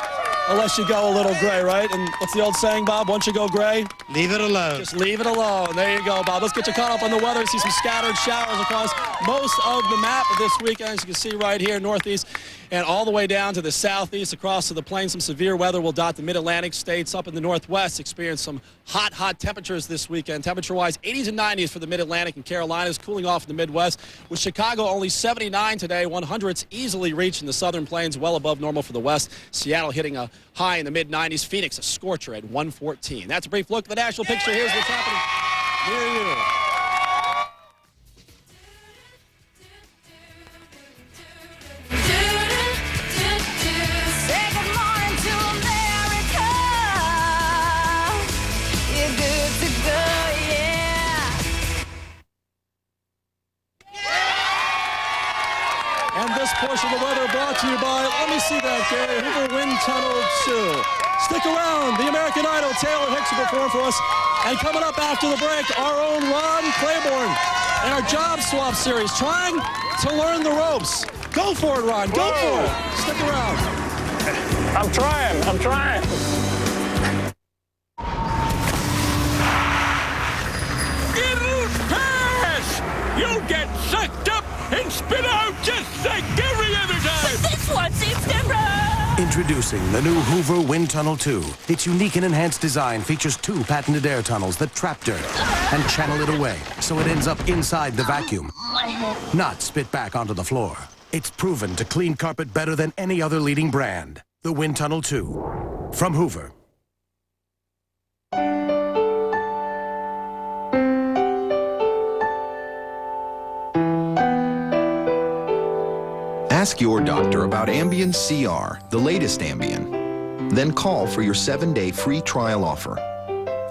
unless you go a little gray, right? And what's the old saying, Bob? Once you go gray, leave it alone. Just leave it alone. There you go, Bob. Let's get you caught up on the weather. See some scattered showers across most of the map this weekend, as you can see right here, northeast and all the way down to the southeast, across to the plains. Some severe weather will dot the mid-Atlantic states. Up in the northwest, experience some hot temperatures this weekend. Temperature-wise, 80s and 90s for the mid-Atlantic and Carolinas, cooling off in the Midwest. With Chicago only 79 today, 100s easily reached in the southern plains, well above normal for the west. Seattle hitting a high in the mid-90s. Phoenix, a scorcher at 114. That's a brief look at the national picture. Here's what's happening near you. And this portion of the weather brought to you by, let me see that, Gary, Hoover Wind Tunnel 2. Stick around. The American Idol, Taylor Hicks, will perform for us. And coming up after the break, our own Ron Claiborne in our job swap series, trying to learn the ropes. Go for it, Ron. Go for it. Stick around. I'm trying. It'll pass! You'll get sucked up and spit out just like every other time! But this one seems different! Introducing the new Hoover Wind Tunnel 2. Its unique and enhanced design features 2 patented air tunnels that trap dirt and channel it away so it ends up inside the vacuum, not spit back onto the floor. It's proven to clean carpet better than any other leading brand. The Wind Tunnel 2 from Hoover. Ask your doctor about Ambien CR, the latest Ambien. Then call for your 7-day free trial offer.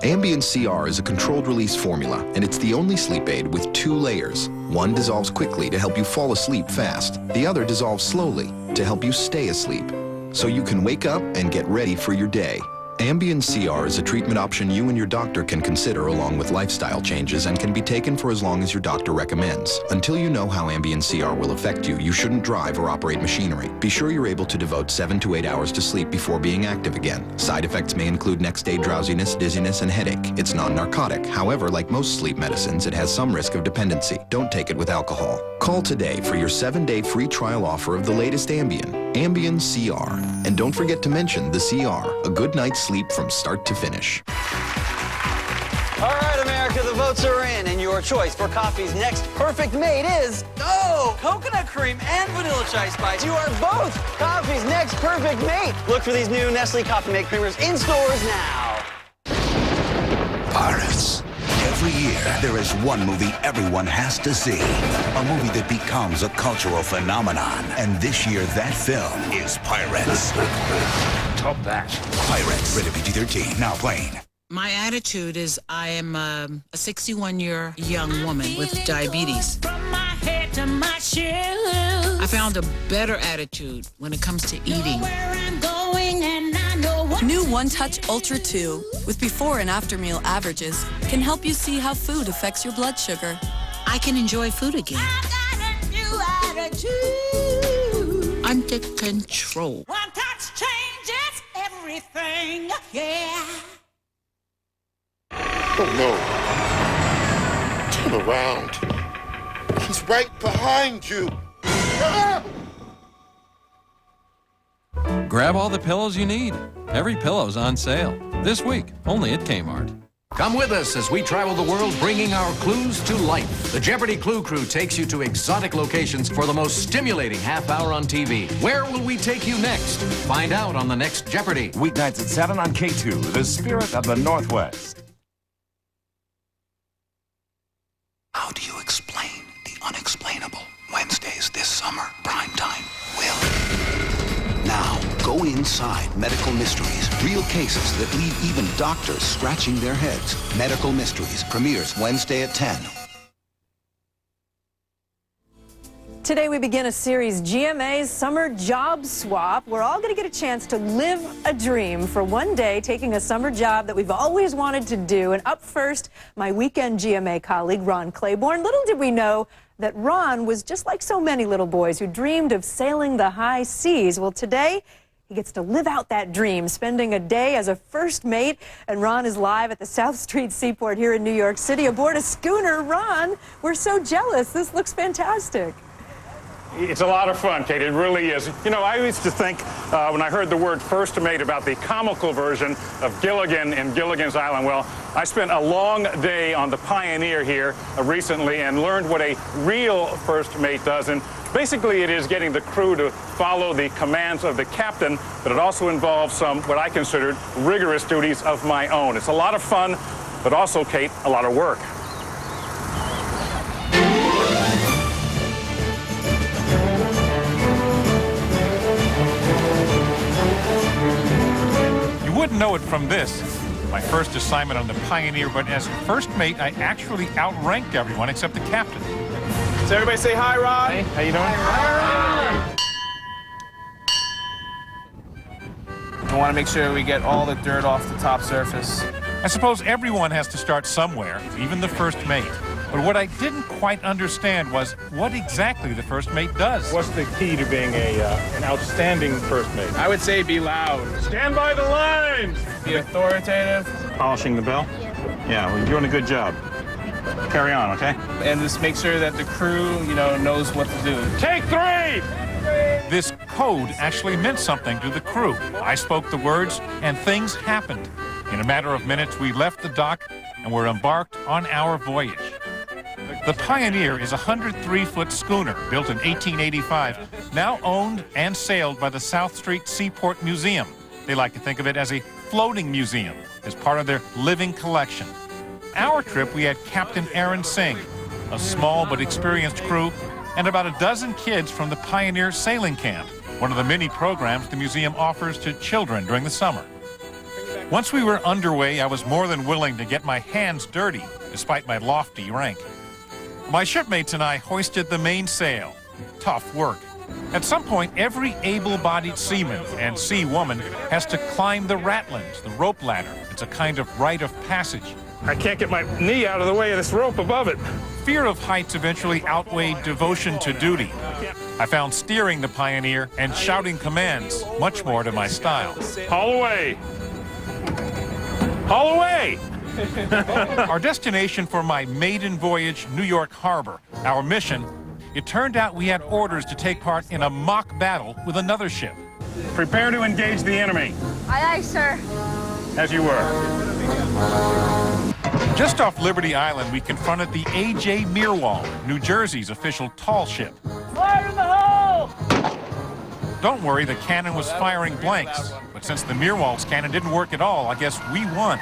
Ambien CR is a controlled release formula, and it's the only sleep aid with 2 layers. One dissolves quickly to help you fall asleep fast. The other dissolves slowly to help you stay asleep, so you can wake up and get ready for your day. Ambien CR is a treatment option you and your doctor can consider along with lifestyle changes and can be taken for as long as your doctor recommends. Until you know how Ambien CR will affect you, you shouldn't drive or operate machinery. Be sure you're able to devote 7 to 8 hours to sleep before being active again. Side effects may include next-day drowsiness, dizziness, and headache. It's non-narcotic. However, like most sleep medicines, it has some risk of dependency. Don't take it with alcohol. Call today for your 7-day free trial offer of the latest Ambien, Ambien CR. And don't forget to mention the CR, a good night's sleep from start to finish. All right, America, the votes are in, and your choice for coffee's next perfect mate is, coconut cream and vanilla chai spice. You are both coffee's next perfect mate. Look for these new Nestle Coffee Mate Creamers in stores now. Pirates. Every year, there is one movie everyone has to see. A movie that becomes a cultural phenomenon. And this year, that film is Pirates. Top that. Pirates. Rated PG-13. Now playing. My attitude is I am a 61-year young woman with diabetes. From my head to my shoes. I found a better attitude when it comes to eating. New One Touch Ultra 2 with before and after meal averages can help you see how food affects your blood sugar. I can enjoy food again. Under control. One touch changes everything, yeah. Oh no. Turn around. He's right behind you. Ah! Grab all the pillows you need. Every pillow's on sale. This week, only at Kmart. Come with us as we travel the world bringing our clues to life. The Jeopardy! Clue Crew takes you to exotic locations for the most stimulating half hour on TV. Where will we take you next? Find out on the next Jeopardy! Weeknights at 7 on K2, the spirit of the Northwest. How do you explain the unexplainable? Wednesdays this summer, primetime, Will. Now, go inside Medical Mysteries. Real cases that leave even doctors scratching their heads. Medical Mysteries premieres Wednesday at 10. Today we begin a series, GMA's Summer Job Swap. We're all going to get a chance to live a dream for one day, taking a summer job that we've always wanted to do. And up first, my weekend GMA colleague, Ron Claiborne. Little did we know that Ron was just like so many little boys who dreamed of sailing the high seas. Well, today, he gets to live out that dream, spending a day as a first mate. And Ron is live at the South Street Seaport here in New York City aboard a schooner. Ron, we're so jealous. This looks fantastic. It's a lot of fun, Kate. It really is. You know, I used to think when I heard the word first mate about the comical version of Gilligan in Gilligan's Island. Well, I spent a long day on the Pioneer here recently and learned what a real first mate does. And basically, it is getting the crew to follow the commands of the captain, but it also involves some what I considered rigorous duties of my own. It's a lot of fun, but also, Kate, a lot of work. You wouldn't know it from this, my first assignment on the Pioneer, but as first mate, I actually outranked everyone except the captain. So everybody say hi, Ron. Hey, how you doing? I want to make sure we get all the dirt off the top surface. I suppose everyone has to start somewhere, even the first mate. But what I didn't quite understand was what exactly the first mate does. What's the key to being an outstanding first mate? I would say be loud. Stand by the lines! Be authoritative. Polishing the bell? Yeah, well, you're doing a good job. Carry on, okay? And just make sure that the crew, knows what to do. Take 3! This code actually meant something to the crew. I spoke the words, and things happened. In a matter of minutes, we left the dock and were embarked on our voyage. The Pioneer is a 103-foot schooner built in 1885, now owned and sailed by the South Street Seaport Museum. They like to think of it as a floating museum, as part of their living collection. Our trip, we had Captain Aaron Singh, a small but experienced crew, and about a dozen kids from the Pioneer Sailing Camp, one of the many programs the museum offers to children during the summer. Once we were underway, I was more than willing to get my hands dirty, despite my lofty rank. My shipmates and I hoisted the mainsail. Tough work. At some point, every able-bodied seaman and seawoman has to climb the ratlins, the rope ladder. It's a kind of rite of passage. I can't get my knee out of the way of this rope above it. Fear of heights eventually outweighed devotion to duty. I found steering the Pioneer and shouting commands much more to my style. Haul away! Haul away! Our destination for my maiden voyage, New York Harbor. Our mission, it turned out we had orders to take part in a mock battle with another ship. Prepare to engage the enemy. Aye, aye, sir. As you were. Just off Liberty Island, we confronted the A.J. Meerwald, New Jersey's official tall ship. Fire in the hole! Don't worry, the cannon was firing blanks. But since the Meerwald's cannon didn't work at all, I guess we won.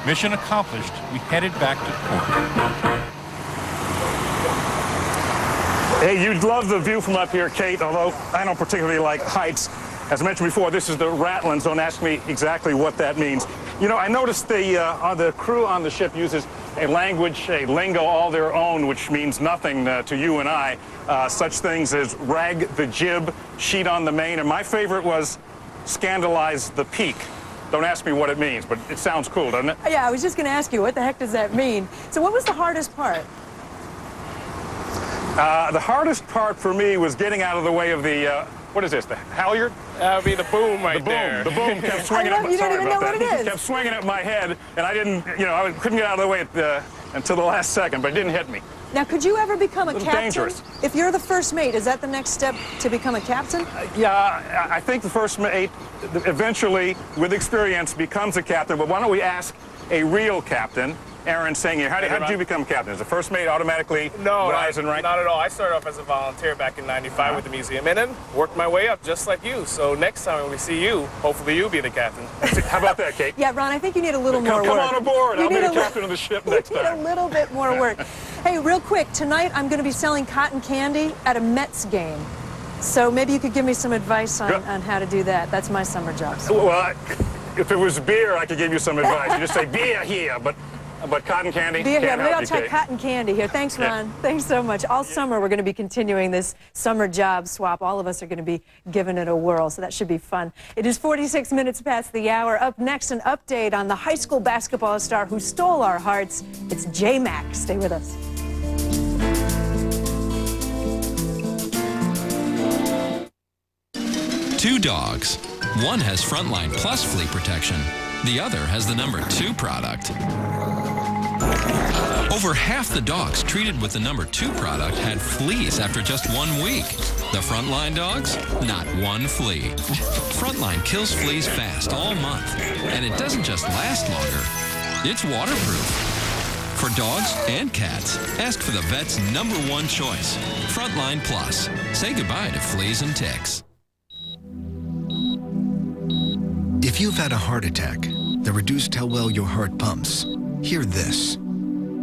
Mission accomplished. We headed back to port. Hey, you'd love the view from up here, Kate, although I don't particularly like heights. As I mentioned before, this is the Ratlins. Don't ask me exactly what that means. You know, I noticed the crew on the ship uses a language, a lingo all their own, which means nothing to you and I. Such things as rag the jib, sheet on the main, and my favorite was scandalize the peak. Don't ask me what it means, but it sounds cool, doesn't it? Yeah, I was just going to ask you, what the heck does that mean? So what was the hardest part? The hardest part for me was getting out of the way of the, what is this, the halyard? That would be the boom right there. The boom kept swinging I love, up. you don't Sorry even about know that. what it is. Kept swinging at my head, and I didn't, you know, I couldn't get out of the way until the last second, but it didn't hit me. Now, could you ever become a captain? Dangerous. If you're the first mate, is that the next step to become a captain? Yeah, I think the first mate eventually, with experience, becomes a captain, but why don't we ask a real captain, Aaron Sanger. How did you become captain? Is the first mate automatically rise in rank? Not at all. I started off as a volunteer back in '95 with the museum, and then worked my way up just like you. So next time when we see you, hopefully you'll be the captain. How about that, Kate? Yeah, Ron, I think you need a little more work. Come on aboard. I'll be the a captain of the ship next You need time. a little bit more work. Hey, real quick, tonight I'm going to be selling cotton candy at a Mets game. So maybe you could give me some advice on how to do that. That's my summer job. Well, if it was beer, I could give you some advice. You just say beer here, but cotton candy. Beer here. Can't Maybe help I'll you, try Kate. cotton candy here. Thanks, Ron. Thanks so much. All summer we're going to be continuing this summer job swap. All of us are going to be giving it a whirl, so that should be fun. It is 46 minutes past the hour. Up next, an update on the high school basketball star who stole our hearts. It's J-Mac. Stay with us. Two dogs. One has Frontline Plus flea protection. The other has the #2 product. Over half the dogs treated with the #2 product had fleas after just 1 week. The Frontline dogs, not one flea. Frontline kills fleas fast all month, and it doesn't just last longer, it's waterproof. For dogs and cats, ask for the vet's #1 choice, Frontline Plus. Say goodbye to fleas and ticks. If you've had a heart attack that reduced how well your heart pumps, hear this.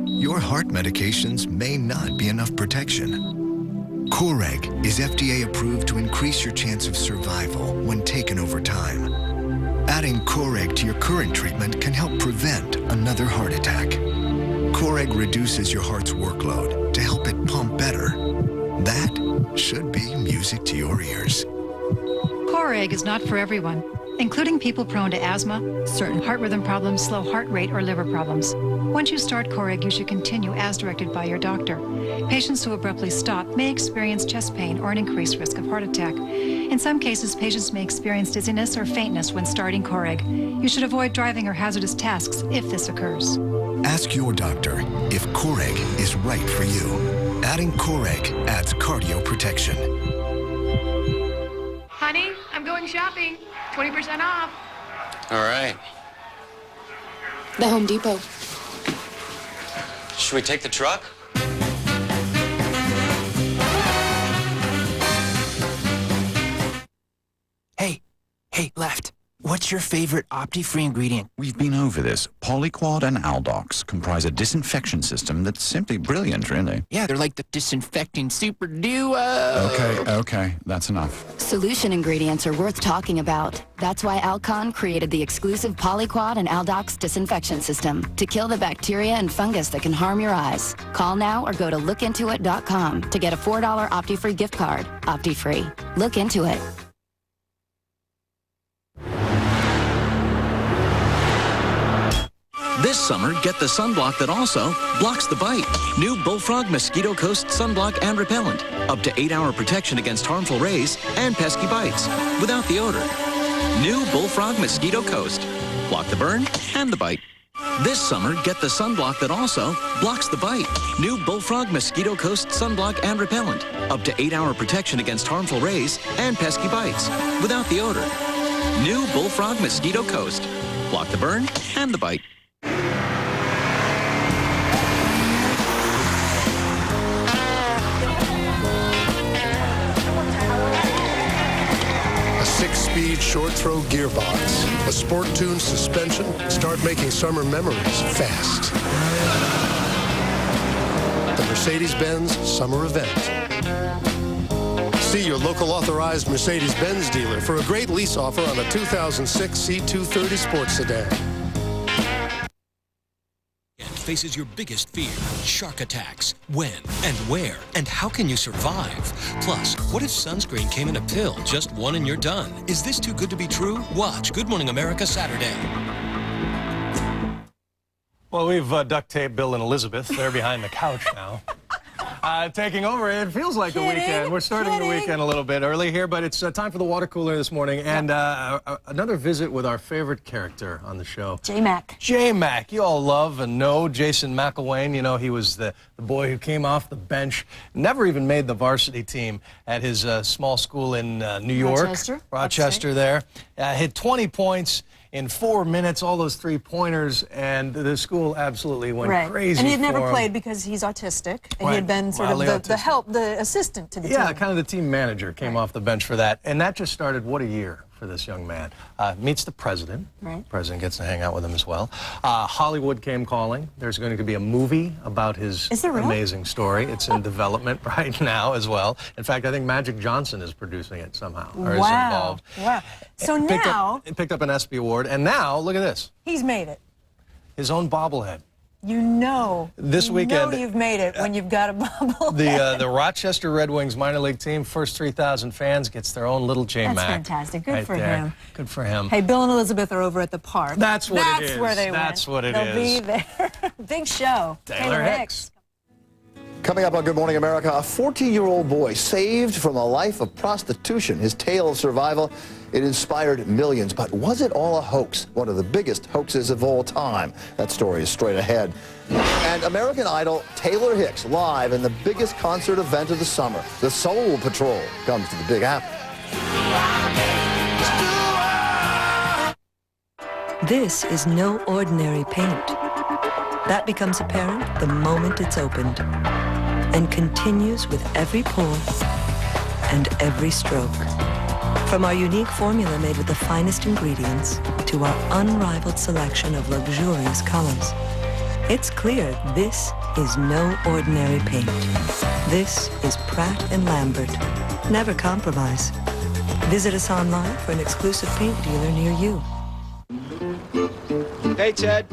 Your heart medications may not be enough protection. Coreg is FDA approved to increase your chance of survival when taken over time. Adding Coreg to your current treatment can help prevent another heart attack. Coreg reduces your heart's workload to help it pump better. That should be music to your ears. Coreg is not for everyone, including people prone to asthma, certain heart rhythm problems, slow heart rate, or liver problems. Once you start Coreg, you should continue as directed by your doctor. Patients who abruptly stop may experience chest pain or an increased risk of heart attack. In some cases, patients may experience dizziness or faintness when starting Coreg. You should avoid driving or hazardous tasks if this occurs. Ask your doctor if Coreg is right for you. Adding Coreg adds cardio protection. Honey, I'm going shopping. 20% off. All right. The Home Depot. Should we take the truck? Hey, left. What's your favorite Opti-Free ingredient? We've been over this. Polyquad and Aldox comprise a disinfection system that's simply brilliant, really. Yeah, they're like the disinfecting super duo. Okay, that's enough. Solution ingredients are worth talking about. That's why Alcon created the exclusive Polyquad and Aldox disinfection system to kill the bacteria and fungus that can harm your eyes. Call now or go to lookintoit.com to get a $4 Opti-Free gift card. Opti-Free. Look into it. This summer, get the sunblock that also blocks the bite. New Bullfrog Mosquito Coast Sunblock and Repellent. Up to 8-hour protection against harmful rays and pesky bites without the odor. New Bullfrog Mosquito Coast. Block the burn and the bite. This summer, get the sunblock that also blocks the bite. New Bullfrog Mosquito Coast Sunblock and Repellent. Up to 8-hour protection against harmful rays and pesky bites without the odor. New Bullfrog Mosquito Coast. Block the burn and the bite. A 6-speed short-throw gearbox, a sport-tuned suspension. Start making summer memories fast. The Mercedes-Benz Summer Event. See your local authorized Mercedes-Benz dealer for a great lease offer on a 2006 C230 sports sedan. Faces your biggest fear, shark attacks. When and where and how can you survive? Plus, what if sunscreen came in a pill, just one and you're done? Is this too good to be true? Watch Good Morning America Saturday. Well, we've duct taped Bill and Elizabeth. They're behind the couch now. Taking over. It feels like the weekend. We're starting the weekend a little bit early here, but it's time for the water cooler this morning. And another visit with our favorite character on the show. J-Mac. J-Mac. You all love and know Jason McElwain. You know, he was the boy who came off the bench, never even made the varsity team at his small school in New York. Rochester there. Hit 20 points in 4 minutes, all those three-pointers, and the school absolutely went crazy. And he had never for him. played because he's autistic, and he had been sort of the assistant to the team. Yeah, kind of the team manager came off the bench for that, and that just started, what a year for this young man. Meets the president. Right. The president gets to hang out with him as well. Hollywood came calling. There's going to be a movie about his amazing story. It's in development right now as well. In fact, I think Magic Johnson is producing it somehow, or is involved. Wow. So now... It picked up an ESPY award, and now, look at this. He's made it. His own bobblehead. You know. This weekend, you know you've made it when you've got a bobblehead. The Rochester Red Wings minor league team, first 3,000 fans, gets their own little J-Mac. That's fantastic. Good for him. Good for him. Hey, Bill and Elizabeth are over at the park. That's what it is. That's where they went. That's what it They'll is. be there. Big show. Taylor Hicks. Coming up on Good Morning America, a 14-year-old boy saved from a life of prostitution. His tale of survival, it inspired millions. But was it all a hoax? One of the biggest hoaxes of all time. That story is straight ahead. And American Idol Taylor Hicks live in the biggest concert event of the summer. The Soul Patrol comes to the Big Apple. This is no ordinary paint. That becomes apparent the moment it's opened and continues with every pour and every stroke. From our unique formula made with the finest ingredients to our unrivaled selection of luxurious colors, it's clear this is no ordinary paint. This is Pratt & Lambert. Never compromise. Visit us online for an exclusive paint dealer near you. Hey, Ted.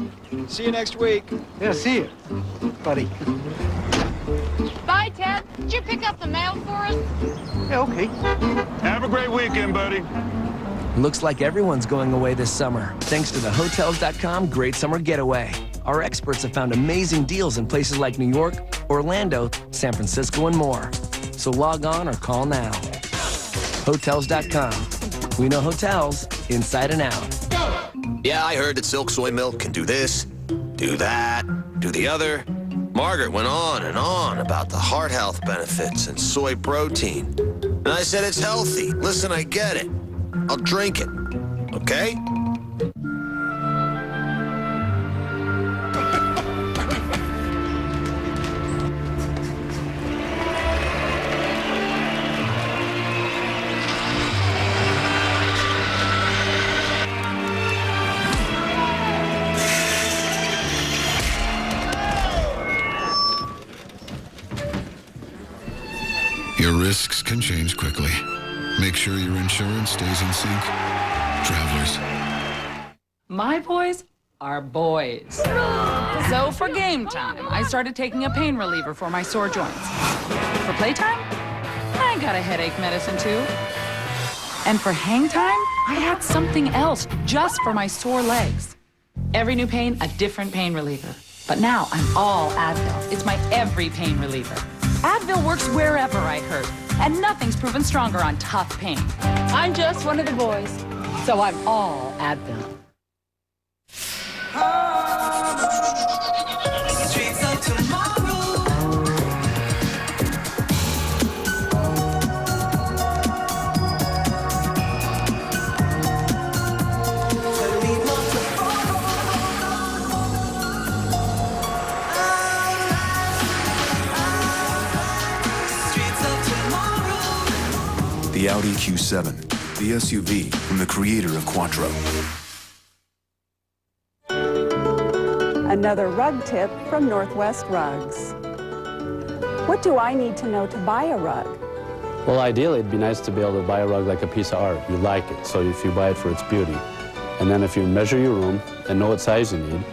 See you next week. Yeah, see you, buddy. Bye, Ted. Did you pick up the mail for us? Yeah, okay. Have a great weekend, buddy. Looks like everyone's going away this summer, thanks to the Hotels.com Great Summer Getaway. Our experts have found amazing deals in places like New York, Orlando, San Francisco, and more. So log on or call now. Hotels.com. We know hotels inside and out. Yeah, I heard that Silk Soy Milk can do this, do that, do the other. Margaret went on and on about the heart health benefits and soy protein. And I said, it's healthy. Listen, I get it. I'll drink it. Okay? The risks can change quickly. Make sure your insurance stays in sync. Travelers. My boys are boys. So for game time, I started taking a pain reliever for my sore joints. For playtime, I got a headache medicine too. And for hang time, I had something else just for my sore legs. Every new pain, a different pain reliever. But now I'm all Advil. It's my every pain reliever. Advil works wherever I hurt, and nothing's proven stronger on tough pain. I'm just one of the boys, so I'm all Advil. Streets of tomorrow. The Audi Q7, the SUV from the creator of Quattro. Another rug tip from Northwest Rugs. What do I need to know to buy a rug? Well, ideally, it'd be nice to be able to buy a rug like a piece of art. You like it, so if you buy it for its beauty. And then if you measure your room and know what size you need,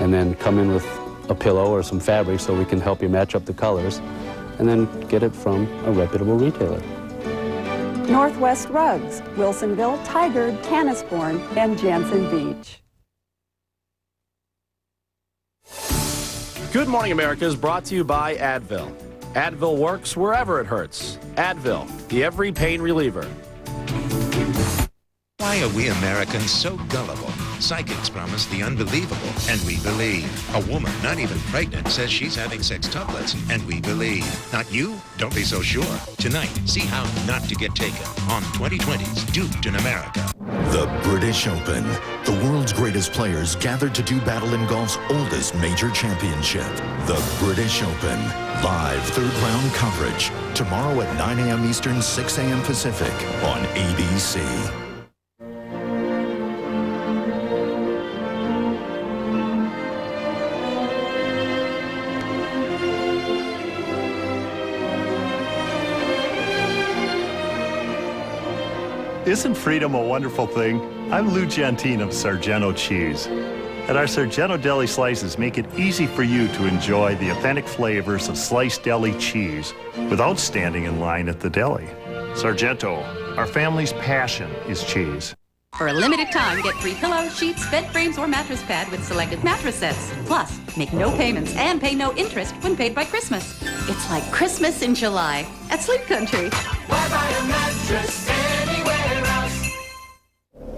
and then come in with a pillow or some fabric so we can help you match up the colors, and then get it from a reputable retailer. Northwest Rugs, Wilsonville, Tigard, Canisborn, and Jansen Beach. Good Morning America is brought to you by Advil. Advil works wherever it hurts. Advil, the every pain reliever. Why are we Americans so gullible? Psychics promise the unbelievable, and we believe. A woman, not even pregnant, says she's having sextuplets, and we believe. Not you? Don't be so sure. Tonight, see how not to get taken on 2020's Duped in America. The British Open. The world's greatest players gathered to do battle in golf's oldest major championship. The British Open. Live third round coverage. Tomorrow at 9 a.m. Eastern, 6 a.m. Pacific on ABC. Isn't freedom a wonderful thing? I'm Lou Gentine of Sargento Cheese. And our Sargento Deli Slices make it easy for you to enjoy the authentic flavors of sliced deli cheese without standing in line at the deli. Sargento, our family's passion is cheese. For a limited time, get free pillows, sheets, bed frames, or mattress pad with selected mattress sets. Plus, make no payments and pay no interest when paid by Christmas. It's like Christmas in July at Sleep Country. Why buy a mattress anywhere else?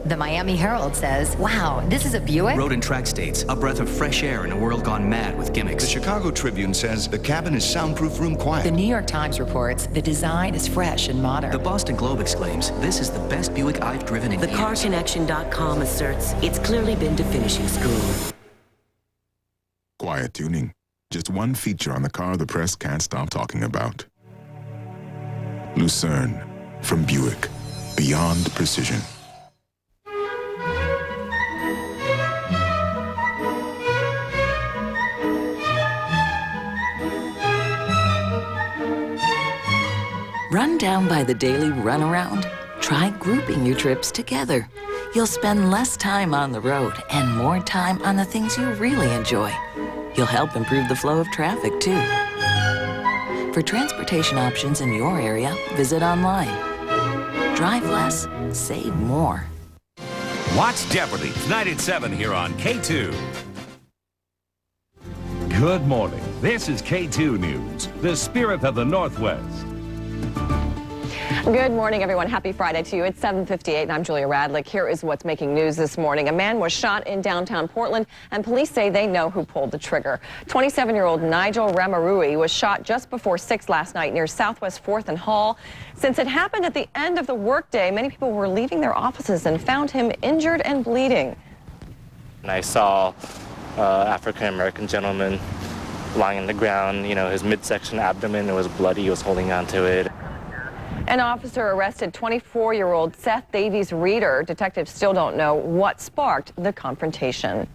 The Miami Herald says, wow, this is a Buick? Road and Track states, a breath of fresh air in a world gone mad with gimmicks. The Chicago Tribune says the cabin is soundproof, room quiet. The New York Times reports the design is fresh and modern. The Boston Globe exclaims, this is the best Buick I've driven in years. TheCarConnection.com asserts it's clearly been to finishing school. Quiet tuning. Just one feature on the car the press can't stop talking about. Lucerne from Buick. Beyond precision. Run down by the daily runaround? Try grouping your trips together. You'll spend less time on the road and more time on the things you really enjoy. You'll help improve the flow of traffic, too. For transportation options in your area, visit online. Drive less, save more. Watch Jeopardy! Tonight at 7 here on K2. Good morning. This is K2 News, the spirit of the Northwest. Good morning, everyone. Happy Friday to you. It's 7:58, and I'm Julia Radlick. Here is what's making news this morning. A man was shot in downtown Portland, and police say they know who pulled the trigger. 27-year-old Nigel Ramarui was shot just before 6 last night near Southwest 4th and Hall. Since it happened at the end of the workday, many people were leaving their offices and found him injured and bleeding. And I saw African-American gentleman lying on the ground. You know, his midsection abdomen was bloody. He was holding on to it. An officer arrested 24-year-old Seth Davies Reeder. Detectives still don't know what sparked the confrontation.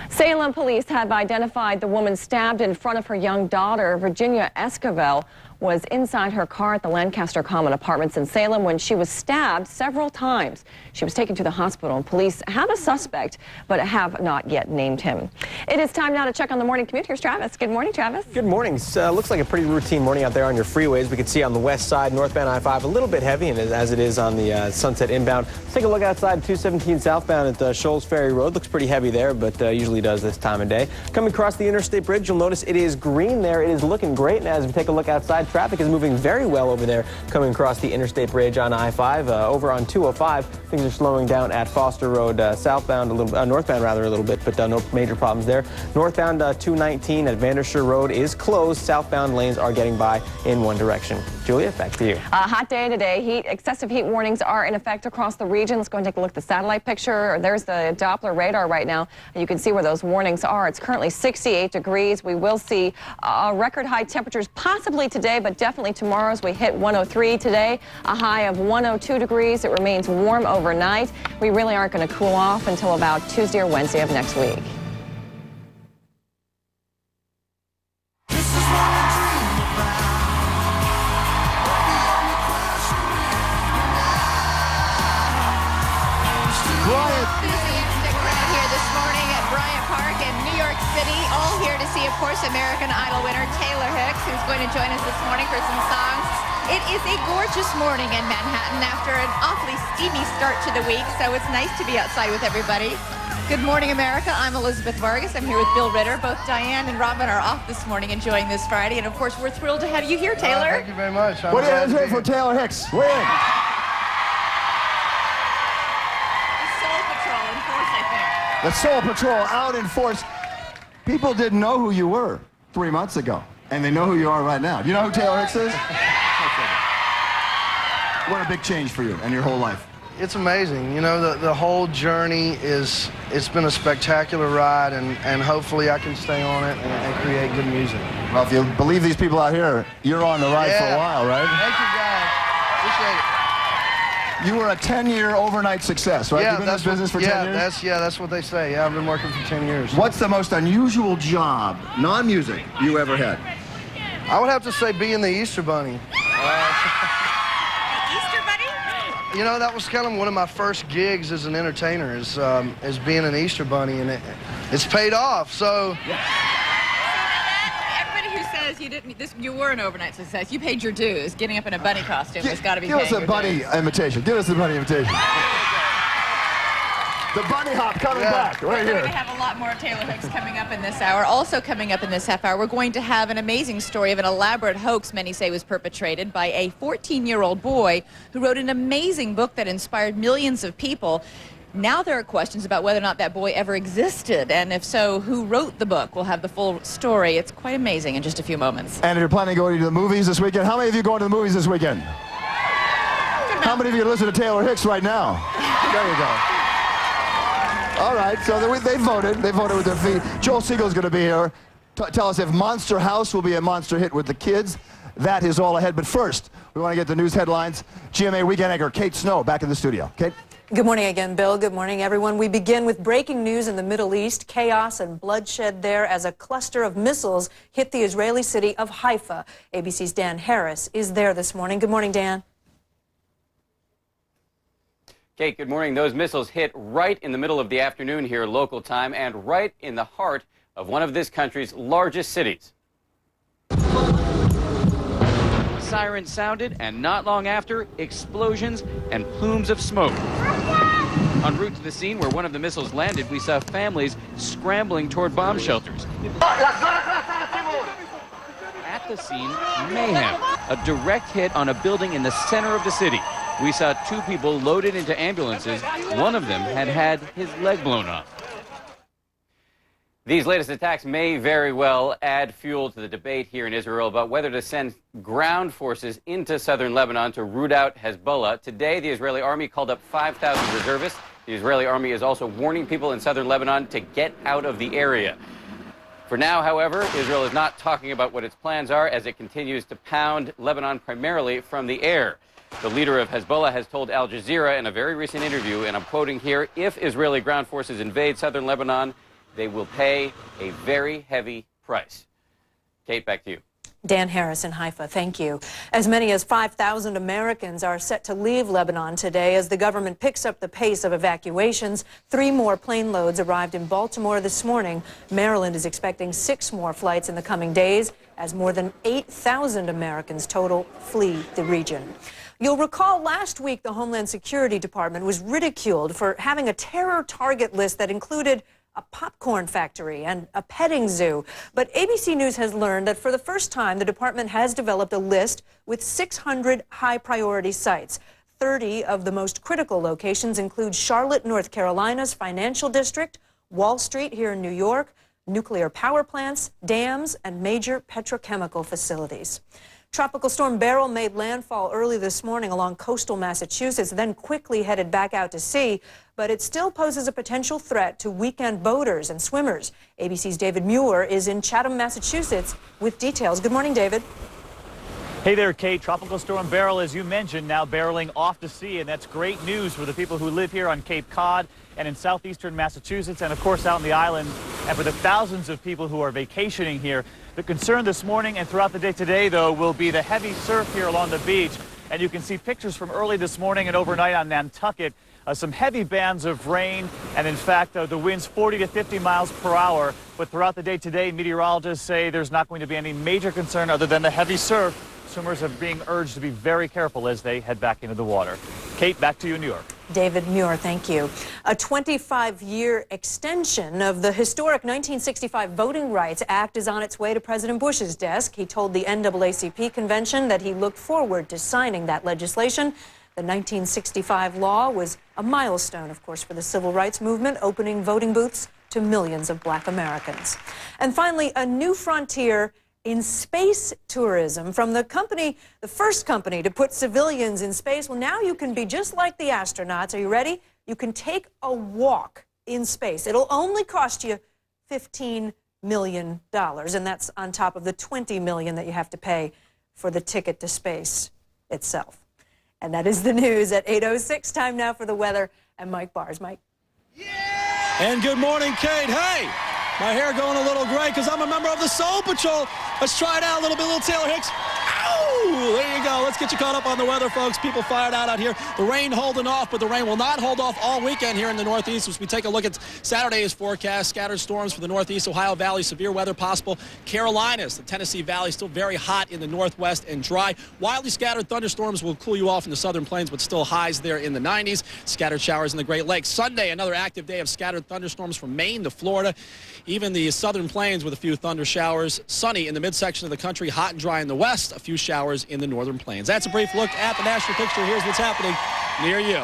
Salem police have identified the woman stabbed in front of her young daughter, Virginia Esquivel. was inside her car at the Lancaster Common Apartments in Salem when she was stabbed several times. She was taken to the hospital, and police have a suspect, but have not yet named him. It is time now to check on the morning commute. Here's Travis. Good morning, Travis. Good morning. Looks like a pretty routine morning out there on your freeways. We can see on the west side, northbound I-5, a little bit heavy, and as it is on the Sunset inbound. Let's take a look outside 217 southbound at Shoals Ferry Road. Looks pretty heavy there, but usually does this time of day. Coming across the Interstate Bridge, you'll notice it is green there. It is looking great, and as we take a look outside, traffic is moving very well over there coming across the Interstate Bridge on I-5. Over on 205, things are slowing down at Foster Road southbound, northbound rather, a little bit, but no major problems there. Northbound 219 at Vandersher Road is closed. Southbound lanes are getting by in one direction. Julia, back to you. A hot day today. Excessive heat warnings are in effect across the region. Let's go and take a look at the satellite picture. There's the Doppler radar right now. You can see where those warnings are. It's currently 68 degrees. We will see record high temperatures possibly today, but definitely tomorrow as we hit 103 today. A high of 102 degrees. It remains warm overnight. We really aren't going to cool off until about Tuesday or Wednesday of next week. Enthusiastic crowd here this morning at Bryant Park in New York City, all here to see, of course, American Idol winner Taylor Hicks, who's going to join us this morning for some songs. It is a gorgeous morning in Manhattan after an awfully steamy start to the week, so it's nice to be outside with everybody. Good morning, America. I'm Elizabeth Vargas. I'm here with Bill Ritter. Both Diane and Robin are off this morning enjoying this Friday, and of course, we're thrilled to have you here, Taylor. Thank you very much. What do you have to say for Taylor Hicks? Win! The Soul Patrol out in force. People didn't know who you were 3 months ago, and they know who you are right now. Do you know who Taylor Hicks is? What a big change for you and your whole life. It's amazing. You know, the whole journey it's been a spectacular ride, and hopefully I can stay on it and create good music. Well, if you believe these people out here, you're on the ride for a while, right? Thank you, guys. Appreciate it. You were a 10-year overnight success, right? Yeah, You've been in this business for 10 years? That's what they say. Yeah, I've been working for 10 years. What's the most unusual job, non-music, you ever had? I would have to say being the Easter Bunny. Easter Bunny? You know, that was kind of one of my first gigs as an entertainer, is being an Easter Bunny, and it's paid off, so... You were an overnight success. You paid your dues. Getting up in a bunny costume has got to be Give us a bunny imitation. Give us the bunny imitation. The bunny hop coming back right here. We're going to have a lot more of Taylor Hicks coming up in this hour. Also coming up in this half hour, we're going to have an amazing story of an elaborate hoax many say was perpetrated by a 14-year-old boy who wrote an amazing book that inspired millions of people. Now there are questions about whether or not that boy ever existed, and if so, who wrote the book? We'll have the full story. It's quite amazing in just a few moments. And if you're planning to go to the movies this weekend, how many of you are going to the movies this weekend? How many of you listen to Taylor Hicks right now? There you go. All right, so they voted. They voted with their feet. Joel Siegel's going to be here. Tell us if Monster House will be a monster hit with the kids. That is all ahead. But first, we want to get the news headlines. GMA weekend anchor Kate Snow back in the studio. Kate? Good morning again, Bill. Good morning, everyone. We begin with breaking news in the Middle East. Chaos and bloodshed there as a cluster of missiles hit the Israeli city of Haifa. ABC's Dan Harris is there this morning. Good morning, Dan. Kate, good morning. Those missiles hit right in the middle of the afternoon here local time and right in the heart of one of this country's largest cities. Sirens sounded, and not long after, explosions and plumes of smoke. En route to the scene where one of the missiles landed, we saw families scrambling toward bomb shelters. At the scene, mayhem. A direct hit on a building in the center of the city. We saw two people loaded into ambulances. One of them had his leg blown off. These latest attacks may very well add fuel to the debate here in Israel about whether to send ground forces into southern Lebanon to root out Hezbollah. Today, the Israeli army called up 5,000 reservists. The Israeli army is also warning people in southern Lebanon to get out of the area. For now, however, Israel is not talking about what its plans are as it continues to pound Lebanon primarily from the air. The leader of Hezbollah has told Al Jazeera in a very recent interview, and I'm quoting here, if Israeli ground forces invade southern Lebanon, they will pay a very heavy price. Kate, back to you. Dan Harris in Haifa, thank you. As many as 5,000 Americans are set to leave Lebanon today as the government picks up the pace of evacuations. 3 more plane loads arrived in Baltimore this morning. Maryland is expecting 6 more flights in the coming days as more than 8,000 Americans total flee the region. You'll recall last week the Homeland Security Department was ridiculed for having a terror target list that included a popcorn factory and a petting zoo. But ABC News has learned that for the first time, the department has developed a list with 600 high-priority sites. 30 of the most critical locations include Charlotte, North Carolina's financial district, Wall Street here in New York, nuclear power plants, dams, and major petrochemical facilities. Tropical storm Beryl made landfall early this morning along coastal Massachusetts, then quickly headed back out to sea, but it still poses a potential threat to weekend boaters and swimmers. ABC's David Muir is in Chatham, Massachusetts with details. Good morning, David. Hey there, Kate. Tropical storm Beryl, as you mentioned, now barreling off to sea, and that's great news for the people who live here on Cape Cod and in southeastern Massachusetts and, of course, out in the island, and for the thousands of people who are vacationing here. The concern this morning and throughout the day today, though, will be the heavy surf here along the beach. And you can see pictures from early this morning and overnight on Nantucket. Some heavy bands of rain, and in fact, the winds 40 to 50 miles per hour. But throughout the day today, meteorologists say there's not going to be any major concern other than the heavy surf. Swimmers are being urged to be very careful as they head back into the water. Kate, back to you in New York. David Muir, thank you. A 25-year extension of the historic 1965 Voting Rights Act is on its way to President Bush's desk. He told the NAACP convention that he looked forward to signing that legislation. The 1965 law was a milestone, of course, for the civil rights movement, opening voting booths to millions of black Americans. And finally, a new frontier in space tourism from the first company to put civilians in space. Well, now you can be just like the astronauts. Are you ready? You can take a walk in space. It'll only cost you $15 million, and that's on top of the $20 million that you have to pay for the ticket to space itself. And that is the news at 8:06. Time now for the weather and Mike Bars. Mike. And good morning, Kate. Hey! My hair going a little gray because I'm a member of the Soul Patrol. Let's try it out a little bit, little Taylor Hicks. Ow! There you go. Let's get you caught up on the weather, folks. People fired out here. The rain holding off, but the rain will not hold off all weekend here in the Northeast. As we take a look at Saturday's forecast, scattered storms for the Northeast, Ohio Valley, severe weather possible. Carolinas, the Tennessee Valley, still very hot in the Northwest and dry. Wildly scattered thunderstorms will cool you off in the southern plains, but still highs there in the 90s. Scattered showers in the Great Lakes. Sunday, another active day of scattered thunderstorms from Maine to Florida. Even the southern plains with a few thunder showers. Sunny in the midsection of the country, hot and dry in the west, a few showers in the northern plains. That's a brief look at the national picture. Here's what's happening near you.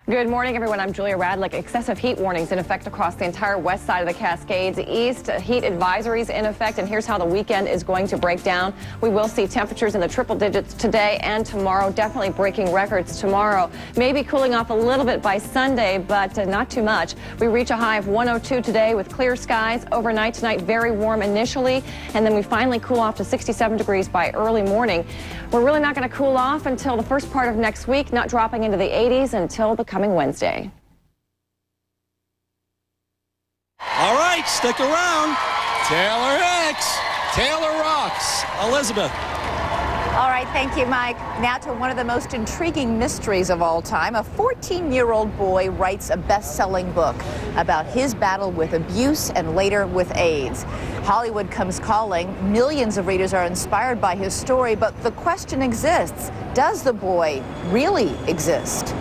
Good morning, everyone. I'm Julia Radlick. Excessive heat warnings in effect across the entire west side of the Cascades. East heat advisories in effect, and here's how the weekend is going to break down. We will see temperatures in the triple digits today and tomorrow, definitely breaking records tomorrow. Maybe cooling off a little bit by Sunday, but not too much. We reach a high of 102 today with clear skies. Overnight tonight, very warm initially, and then we finally cool off to 67 degrees by early morning. We're really not going to cool off until the first part of next week, not dropping into the 80s until the coming Wednesday. All right, stick around. Taylor Hicks. Taylor rocks. Elizabeth. All right, thank you, Mike. Now to one of the most intriguing mysteries of all time. A 14-year-old boy writes a best-selling book about his battle with abuse and later with AIDS. Hollywood comes calling. Millions of readers are inspired by his story, but the question exists, does the boy really exist?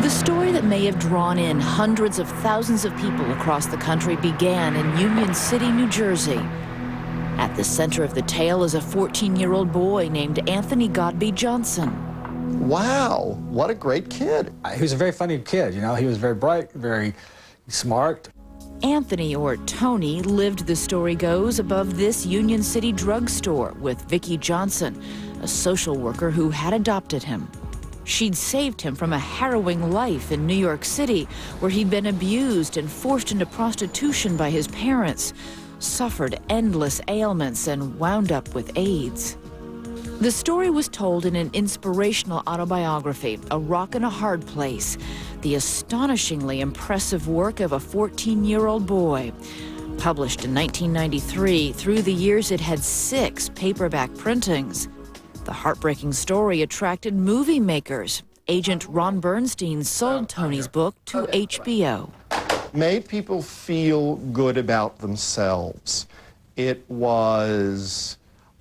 The story that may have drawn in hundreds of thousands of people across the country began in Union City, New Jersey. At the center of the tale is a 14-year-old boy named Anthony Godby Johnson. Wow, what a great kid. He was a very funny kid, you know. He was very bright, very smart. Anthony, or Tony, lived, the story goes, above this Union City drugstore with Vicki Johnson, a social worker who had adopted him. She'd saved him from a harrowing life in New York City, where he'd been abused and forced into prostitution by his parents, suffered endless ailments, and wound up with AIDS. The story was told in an inspirational autobiography, A Rock and a Hard Place, the astonishingly impressive work of a 14-year-old boy. Published in 1993, through the years it had 6 paperback printings. The heartbreaking story attracted movie makers. Agent Ron Bernstein sold Tony's book to HBO. Made people feel good about themselves. It was,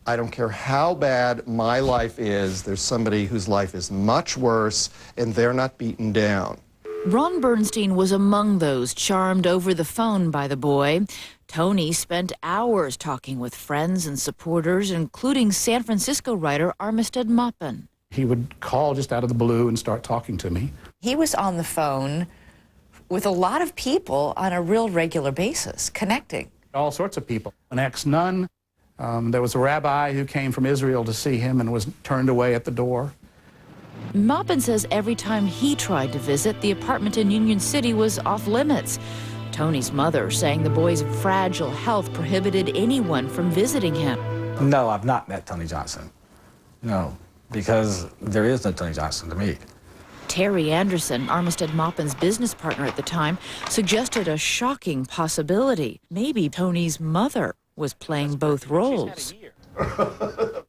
I don't care how bad my life is, there's somebody whose life is much worse, and they're not beaten down. Ron Bernstein was among those charmed over the phone by the boy. Tony spent hours talking with friends and supporters, including San Francisco writer Armistead Maupin. He would call just out of the blue and start talking to me. He was on the phone with a lot of people on a real regular basis, connecting. All sorts of people. An ex-nun. There was a rabbi who came from Israel to see him and was turned away at the door. Maupin says every time he tried to visit, the apartment in Union City was off limits. Tony's mother saying the boy's fragile health prohibited anyone from visiting him. No, I've not met Tony Johnson. No, because there is no Tony Johnson to meet. Terry Anderson, Armistead Maupin's business partner at the time, suggested a shocking possibility. Maybe Tony's mother was playing both roles.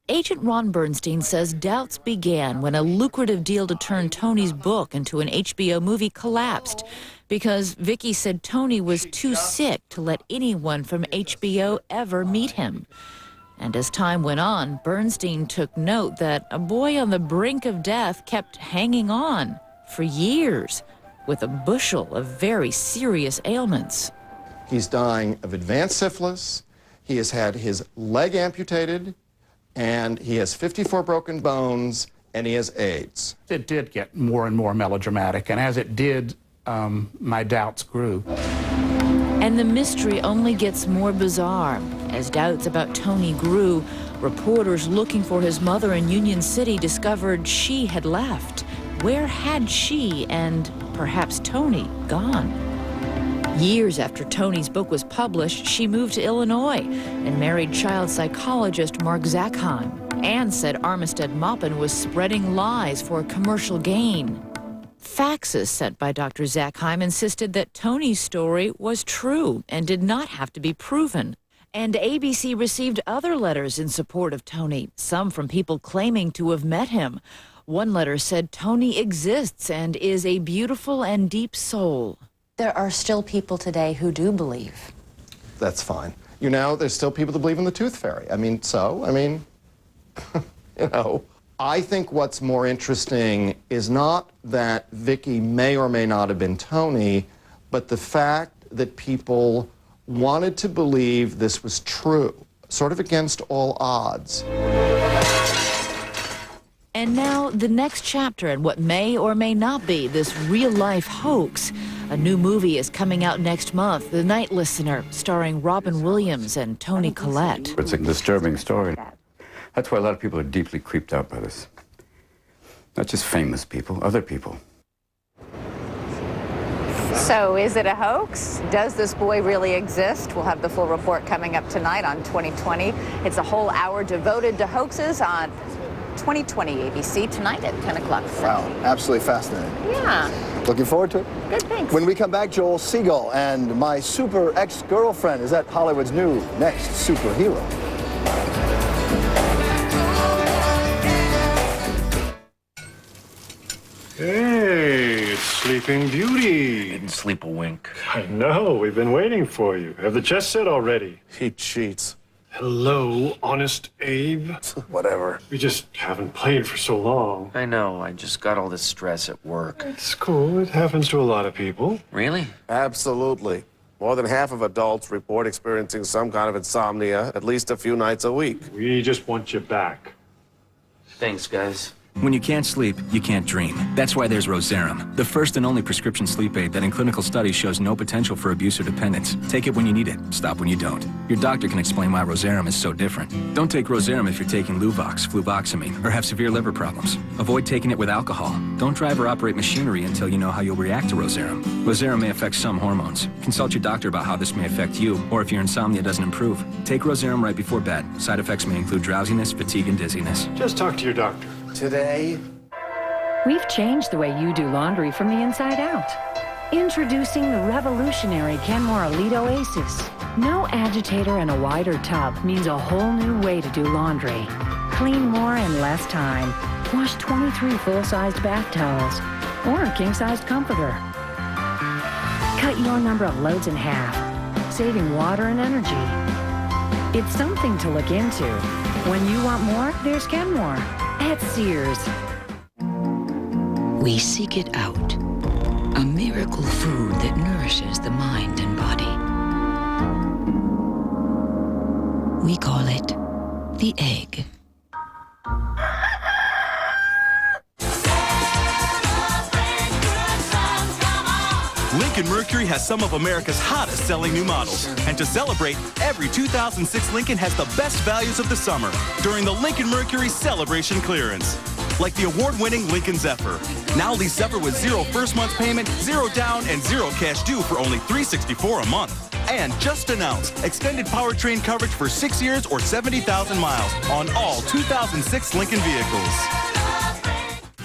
Agent Ron Bernstein says doubts began when a lucrative deal to turn Tony's book into an HBO movie collapsed because Vicky said Tony was too sick to let anyone from HBO ever meet him. And as time went on, Bernstein took note that a boy on the brink of death kept hanging on for years with a bushel of very serious ailments. He's dying of advanced syphilis. He has had his leg amputated, and he has 54 broken bones, and he has AIDS. It did get more and more melodramatic, and as it did, my doubts grew. And the mystery only gets more bizarre. As doubts about Tony grew, reporters looking for his mother in Union City discovered she had left. Where had she and perhaps Tony gone? Years after Tony's book was published, she moved to Illinois and married child psychologist Mark Zackheim. Anne said Armistead Maupin was spreading lies for commercial gain. Faxes sent by Dr. Zackheim insisted that Tony's story was true and did not have to be proven. And ABC received other letters in support of Tony, some from people claiming to have met him. One letter said Tony exists and is a beautiful and deep soul. There are still people today who do believe. That's fine. You know, there's still people that believe in the tooth fairy. You know. I think what's more interesting is not that Vicky may or may not have been Tony, but the fact that people wanted to believe this was true, sort of against all odds. And now the next chapter in what may or may not be this real-life hoax. A new movie is coming out next month, The Night Listener, starring Robin Williams and Toni Collette. It's a disturbing story. That's why a lot of people are deeply creeped out by this. Not just famous people, other people. So is it a hoax? Does this boy really exist? We'll have the full report coming up tonight on 2020. It's a whole hour devoted to hoaxes on 2020 ABC tonight at 10 o'clock. Wow, absolutely fascinating. Yeah. Looking forward to it. Good, thanks. When we come back, Joel Seagull and my super ex-girlfriend is that Hollywood's new next superhero. Hey, it's Sleeping Beauty. Didn't sleep a wink. I know, we've been waiting for you. Have the chess set already? He cheats. Hello, Honest Abe. Whatever. We just haven't played for so long. I know, I just got all this stress at work. It's cool, it happens to a lot of people. Really? Absolutely. More than half of adults report experiencing some kind of insomnia at least a few nights a week. We just want you back. Thanks, guys. When you can't sleep, you can't dream. That's why there's Roserum, the first and only prescription sleep aid that in clinical studies shows no potential for abuse or dependence. Take it when you need it, stop when you don't. Your doctor can explain why Roserum is so different. Don't take Roserum if you're taking Luvox, fluvoxamine, or have severe liver problems. Avoid taking it with alcohol. Don't drive or operate machinery until you know how you'll react to Roserum. Roserum may affect some hormones. Consult your doctor about how this may affect you, or if your insomnia doesn't improve. Take Roserum right before bed. Side effects may include drowsiness, fatigue, and dizziness. Just talk to your doctor. Today, we've changed the way you do laundry from the inside out. Introducing the revolutionary Kenmore Elite Oasis. No agitator and a wider tub means a whole new way to do laundry. Clean more in less time. Wash 23 full-sized bath towels or a king-sized comforter. Cut your number of loads in half, saving water and energy. It's something to look into. When you want more, there's Kenmore at Sears. We seek it out. A miracle food that nourishes the mind and body. We call it the egg. Lincoln Mercury has some of America's hottest selling new models. And to celebrate, every 2006 Lincoln has the best values of the summer during the Lincoln Mercury Celebration Clearance. Like the award-winning Lincoln Zephyr. Now lease Zephyr with 0 first month payment, 0 down, and 0 cash due for only $364 a month. And just announced, extended powertrain coverage for 6 years or 70,000 miles on all 2006 Lincoln vehicles.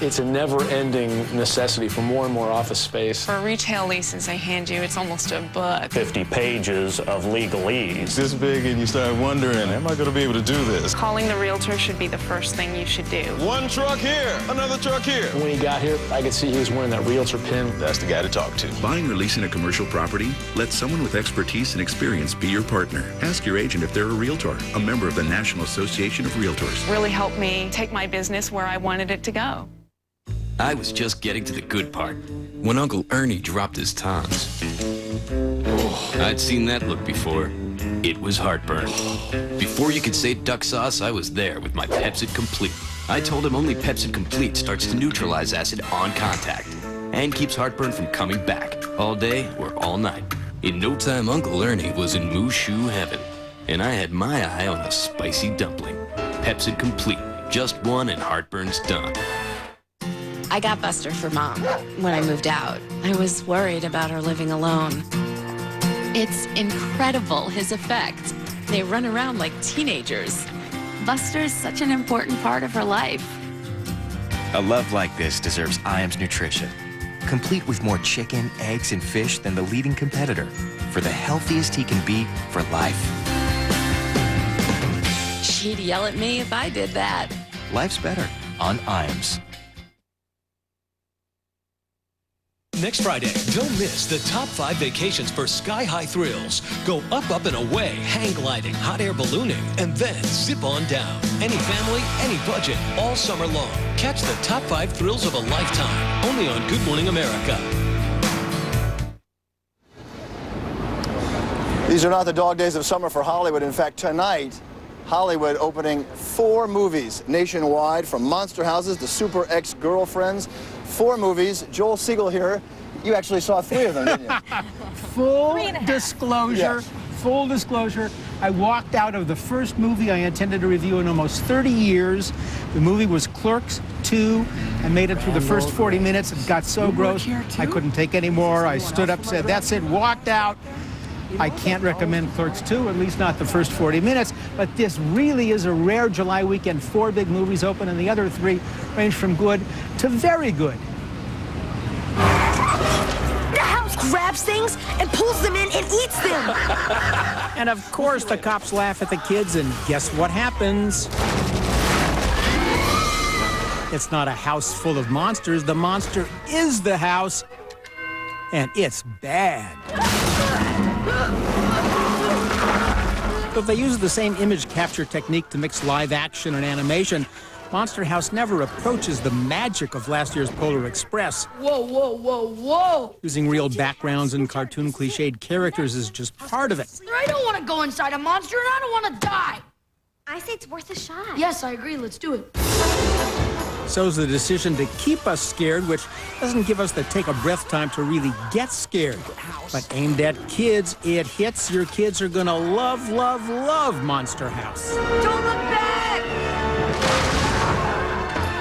It's a never-ending necessity for more and more office space. For retail leases they hand you, it's almost a book. 50 pages of legalese. This big and you start wondering, am I going to be able to do this? Calling the realtor should be the first thing you should do. One truck here, another truck here. When he got here, I could see he was wearing that realtor pin. That's the guy to talk to. Buying or leasing a commercial property? Let someone with expertise and experience be your partner. Ask your agent if they're a realtor, a member of the National Association of Realtors. Really helped me take my business where I wanted it to go. I was just getting to the good part when Uncle Ernie dropped his tons. I'd seen that look before. It was heartburn. Before you could say duck sauce, I was there with my Pepcid Complete. I told him only Pepcid Complete starts to neutralize acid on contact and keeps heartburn from coming back all day or all night. In no time, Uncle Ernie was in Mushu heaven, and I had my eye on a spicy dumpling. Pepcid Complete, just one and heartburn's done. I got Buster for Mom when I moved out. I was worried about her living alone. It's incredible, his effect. They run around like teenagers. Buster's such an important part of her life. A love like this deserves Iams Nutrition. Complete with more chicken, eggs, and fish than the leading competitor. For the healthiest he can be for life. She'd yell at me if I did that. Life's better on Iams. Next Friday, don't miss the top 5 vacations for sky-high thrills. Go up, up, and away, hang gliding, hot air ballooning, and then zip on down. Any family, any budget, all summer long. Catch the top 5 thrills of a lifetime, only on Good Morning America. These are not the dog days of summer for Hollywood. In fact, tonight, Hollywood opening 4 movies nationwide, from monster houses to super ex-girlfriends. 4 movies. Joel Siegel here. You actually saw 3 of them, didn't you? Full disclosure. Full disclosure. I walked out of the first movie I intended to review in almost 30 years. The movie was Clerks 2. I made it through the first 40 minutes. It got so gross, I couldn't take any more. I stood up, said, that's it, walked out. I can't recommend Clerks 2, at least not the first 40 minutes, but this really is a rare July weekend. 4 big movies open, and the other 3 range from good to very good. The house grabs things and pulls them in and eats them. And of course, the cops laugh at the kids, and guess what happens? It's not a house full of monsters. The monster is the house, and it's bad. If they use the same image capture technique to mix live action and animation, Monster House never approaches the magic of last year's Polar Express. Whoa, whoa, whoa, whoa. Using real backgrounds and cartoon cliched characters is just part of it. I don't want to go inside a monster, and I don't want to die. I say it's worth a shot. Yes, I agree. Let's do it. So's the decision to keep us scared, which doesn't give us the take-a-breath time to really get scared. But aimed at kids, it hits. Your kids are gonna love, love, love Monster House. Don't look back!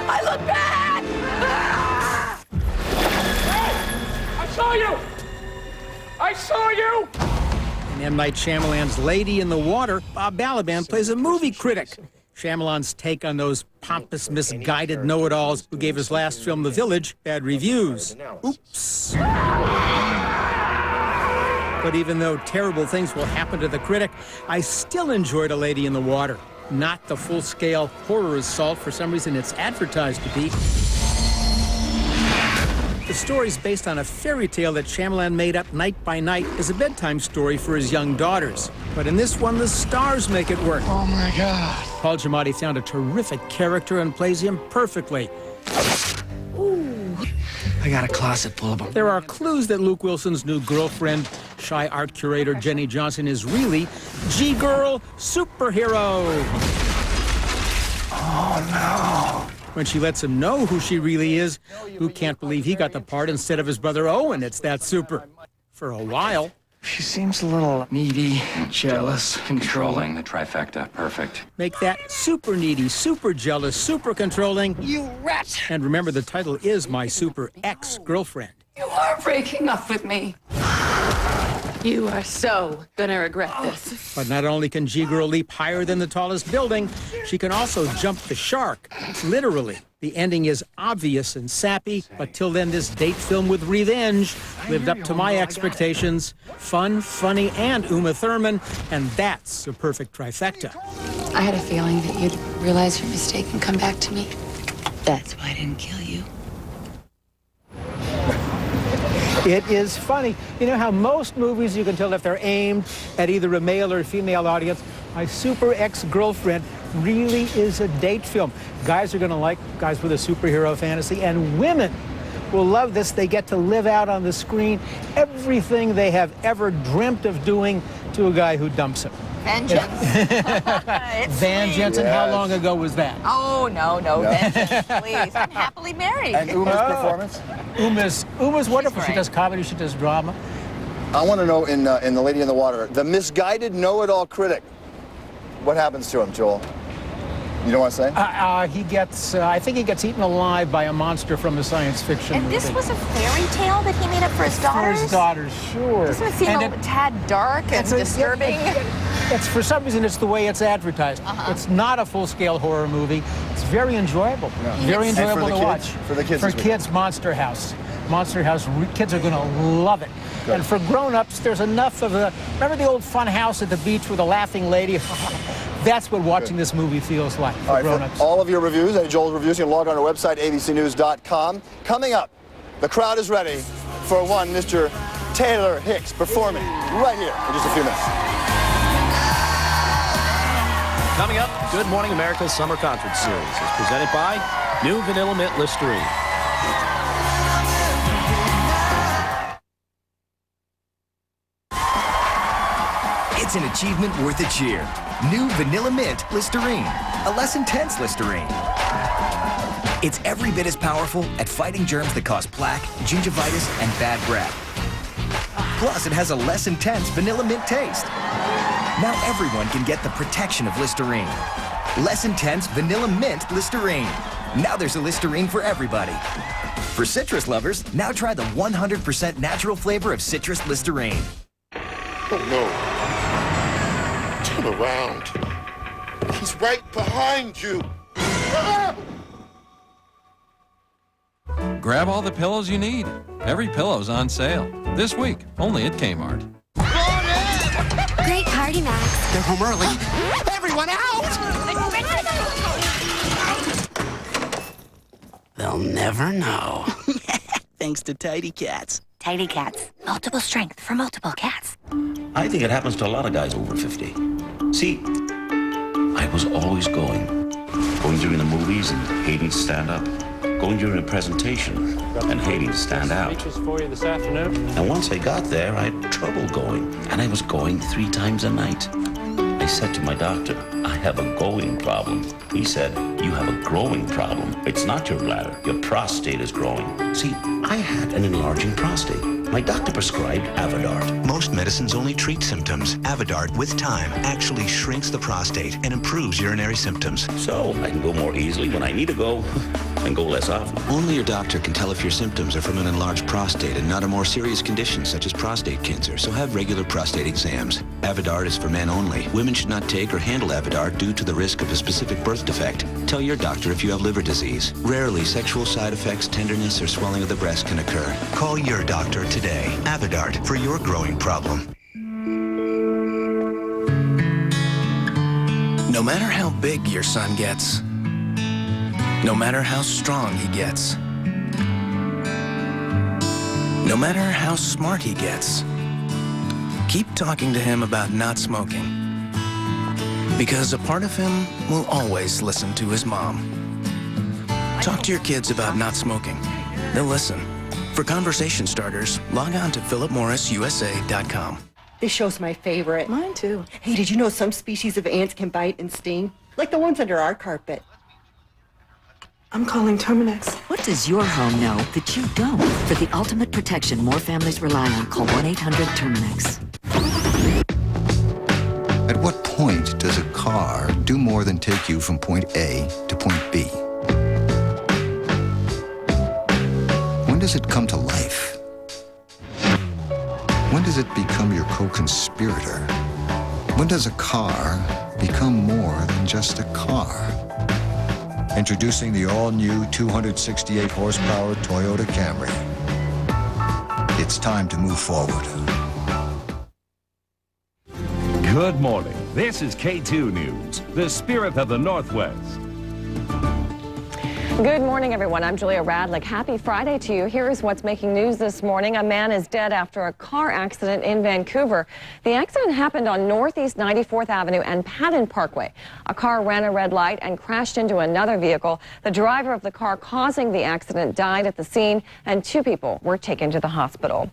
I look back! Hey! I saw you! I saw you! In M. Night Shyamalan's Lady in the Water, Bob Balaban plays a movie critic. Shyamalan's take on those pompous, misguided know-it-alls who gave his last film, The Village, bad reviews. Oops. But even though terrible things will happen to the critic, I still enjoyed A Lady in the Water. Not the full-scale horror assault for some reason it's advertised to be. The story's based on a fairy tale that Shyamalan made up night by night as a bedtime story for his young daughters. But in this one, the stars make it work. Oh, my God. Paul Giamatti found a terrific character and plays him perfectly. I got a closet full of them. There are clues that Luke Wilson's new girlfriend, shy art curator Jenny Johnson, is really G-Girl superhero. Oh, no. When she lets him know who she really is, Luke can't believe he got the part instead of his brother Owen. It's that super. For a while. She seems a little needy, jealous, controlling. The trifecta. Perfect. Make that super needy, super jealous, super controlling. You rat! And remember, the title is My Super Ex-Girlfriend. You are breaking up with me. You are so gonna regret this. But not only can G-Girl leap higher than the tallest building, she can also jump the shark, literally. The ending is obvious and sappy, but till then this date film with revenge lived up to my expectations. Fun, funny, and Uma Thurman, and that's a perfect trifecta. I had a feeling that you'd realize your mistake and come back to me. That's why I didn't kill you. It is funny. You know how most movies you can tell if they're aimed at either a male or female audience? My Super Ex-Girlfriend really is a date film. Guys are going to like guys with a superhero fantasy, and women will love this. They get to live out on the screen everything they have ever dreamt of doing to a guy who dumps them. Vengeance. Vengeance, and how long ago was that? Oh, no, vengeance, please. I'm happily married. And Uma's performance? Uma's wonderful. She does comedy, she does drama. I want to know in The Lady in the Water, the misguided know-it-all critic. What happens to him, Joel? You don't want to say? He gets, I think he gets eaten alive by a monster from a science fiction And movie. this was a fairy tale that he made up for his daughters? For his daughters, sure. Doesn't it seem a tad dark and disturbing? It's, for some reason, it's the way it's advertised. It's not a full-scale horror movie. It's very enjoyable. Very enjoyable to watch. For the kids. For kids, Monster House. Monster House, kids are going to love it. Good. And for grown-ups, there's enough of a... Remember the old fun house at the beach with a laughing lady? That's what watching this movie feels like for grown-ups. For all of your reviews, and Joel's reviews, you can log on to our website, abcnews.com. Coming up, the crowd is ready for one Mr. Taylor Hicks performing right here in just a few minutes. Coming up, Good Morning America Summer Concert Series is presented by New Vanilla Mint Listerine. It's an achievement worth a cheer. New Vanilla Mint Listerine, a less intense Listerine. It's every bit as powerful at fighting germs that cause plaque, gingivitis, and bad breath. Plus, it has a less intense vanilla mint taste. Now everyone can get the protection of Listerine. Less intense vanilla mint Listerine. Now there's a Listerine for everybody. For citrus lovers, now try the 100% natural flavor of citrus Listerine. Oh no. Turn around. He's right behind you. Ah! Grab all the pillows you need. Every pillow's on sale. This week, only at Kmart. Great party, Max. They're home early. Everyone out! They'll never know. Thanks to Tidy Cats. Tidy Cats. Multiple strength for multiple cats. I think it happens to a lot of guys over 50. See, I was always going during the movies and hating to stand up, going during a presentation and hating to stand out. Speeches for you this afternoon. And once I got there, I had trouble going, and I was going 3 times a night. I said to my doctor, I have a going problem. He said, you have a growing problem. It's not your bladder. Your prostate is growing. See, I had an enlarging prostate. My doctor prescribed Avodart. Most medicines only treat symptoms. Avodart, with time, actually shrinks the prostate and improves urinary symptoms. So I can go more easily when I need to go. and go less often. Only your doctor can tell if your symptoms are from an enlarged prostate and not a more serious condition such as prostate cancer, so have regular prostate exams. Avodart is for men only. Women should not take or handle Avodart due to the risk of a specific birth defect. Tell your doctor if you have liver disease. Rarely, sexual side effects, tenderness, or swelling of the breast can occur. Call your doctor today. Avodart for your growing problem. No matter how big your son gets, no matter how strong he gets, no matter how smart he gets, keep talking to him about not smoking. Because a part of him will always listen to his mom. Talk to your kids about not smoking. They'll listen. For conversation starters, log on to philipmorrisusa.com. This show's my favorite. Mine too. Hey, did you know some species of ants can bite and sting? Like the ones under our carpet. I'm calling Terminex. What does your home know that you don't? For the ultimate protection more families rely on, call 1-800-TERMINEX. At what point does a car do more than take you from point A to point B? When does it come to life? When does it become your co-conspirator? When does a car become more than just a car? Introducing the all-new 268-horsepower Toyota Camry. It's time to move forward. Good morning. This is K2 News, the spirit of the Northwest. Good morning, everyone. I'm Julia Radlick. Happy Friday to you. Here is what's making news this morning. A man is dead after a car accident in Vancouver. The accident happened on Northeast 94th Avenue and Patton Parkway. A car ran a red light and crashed into another vehicle. The driver of the car causing the accident died at the scene, and 2 people were taken to the hospital.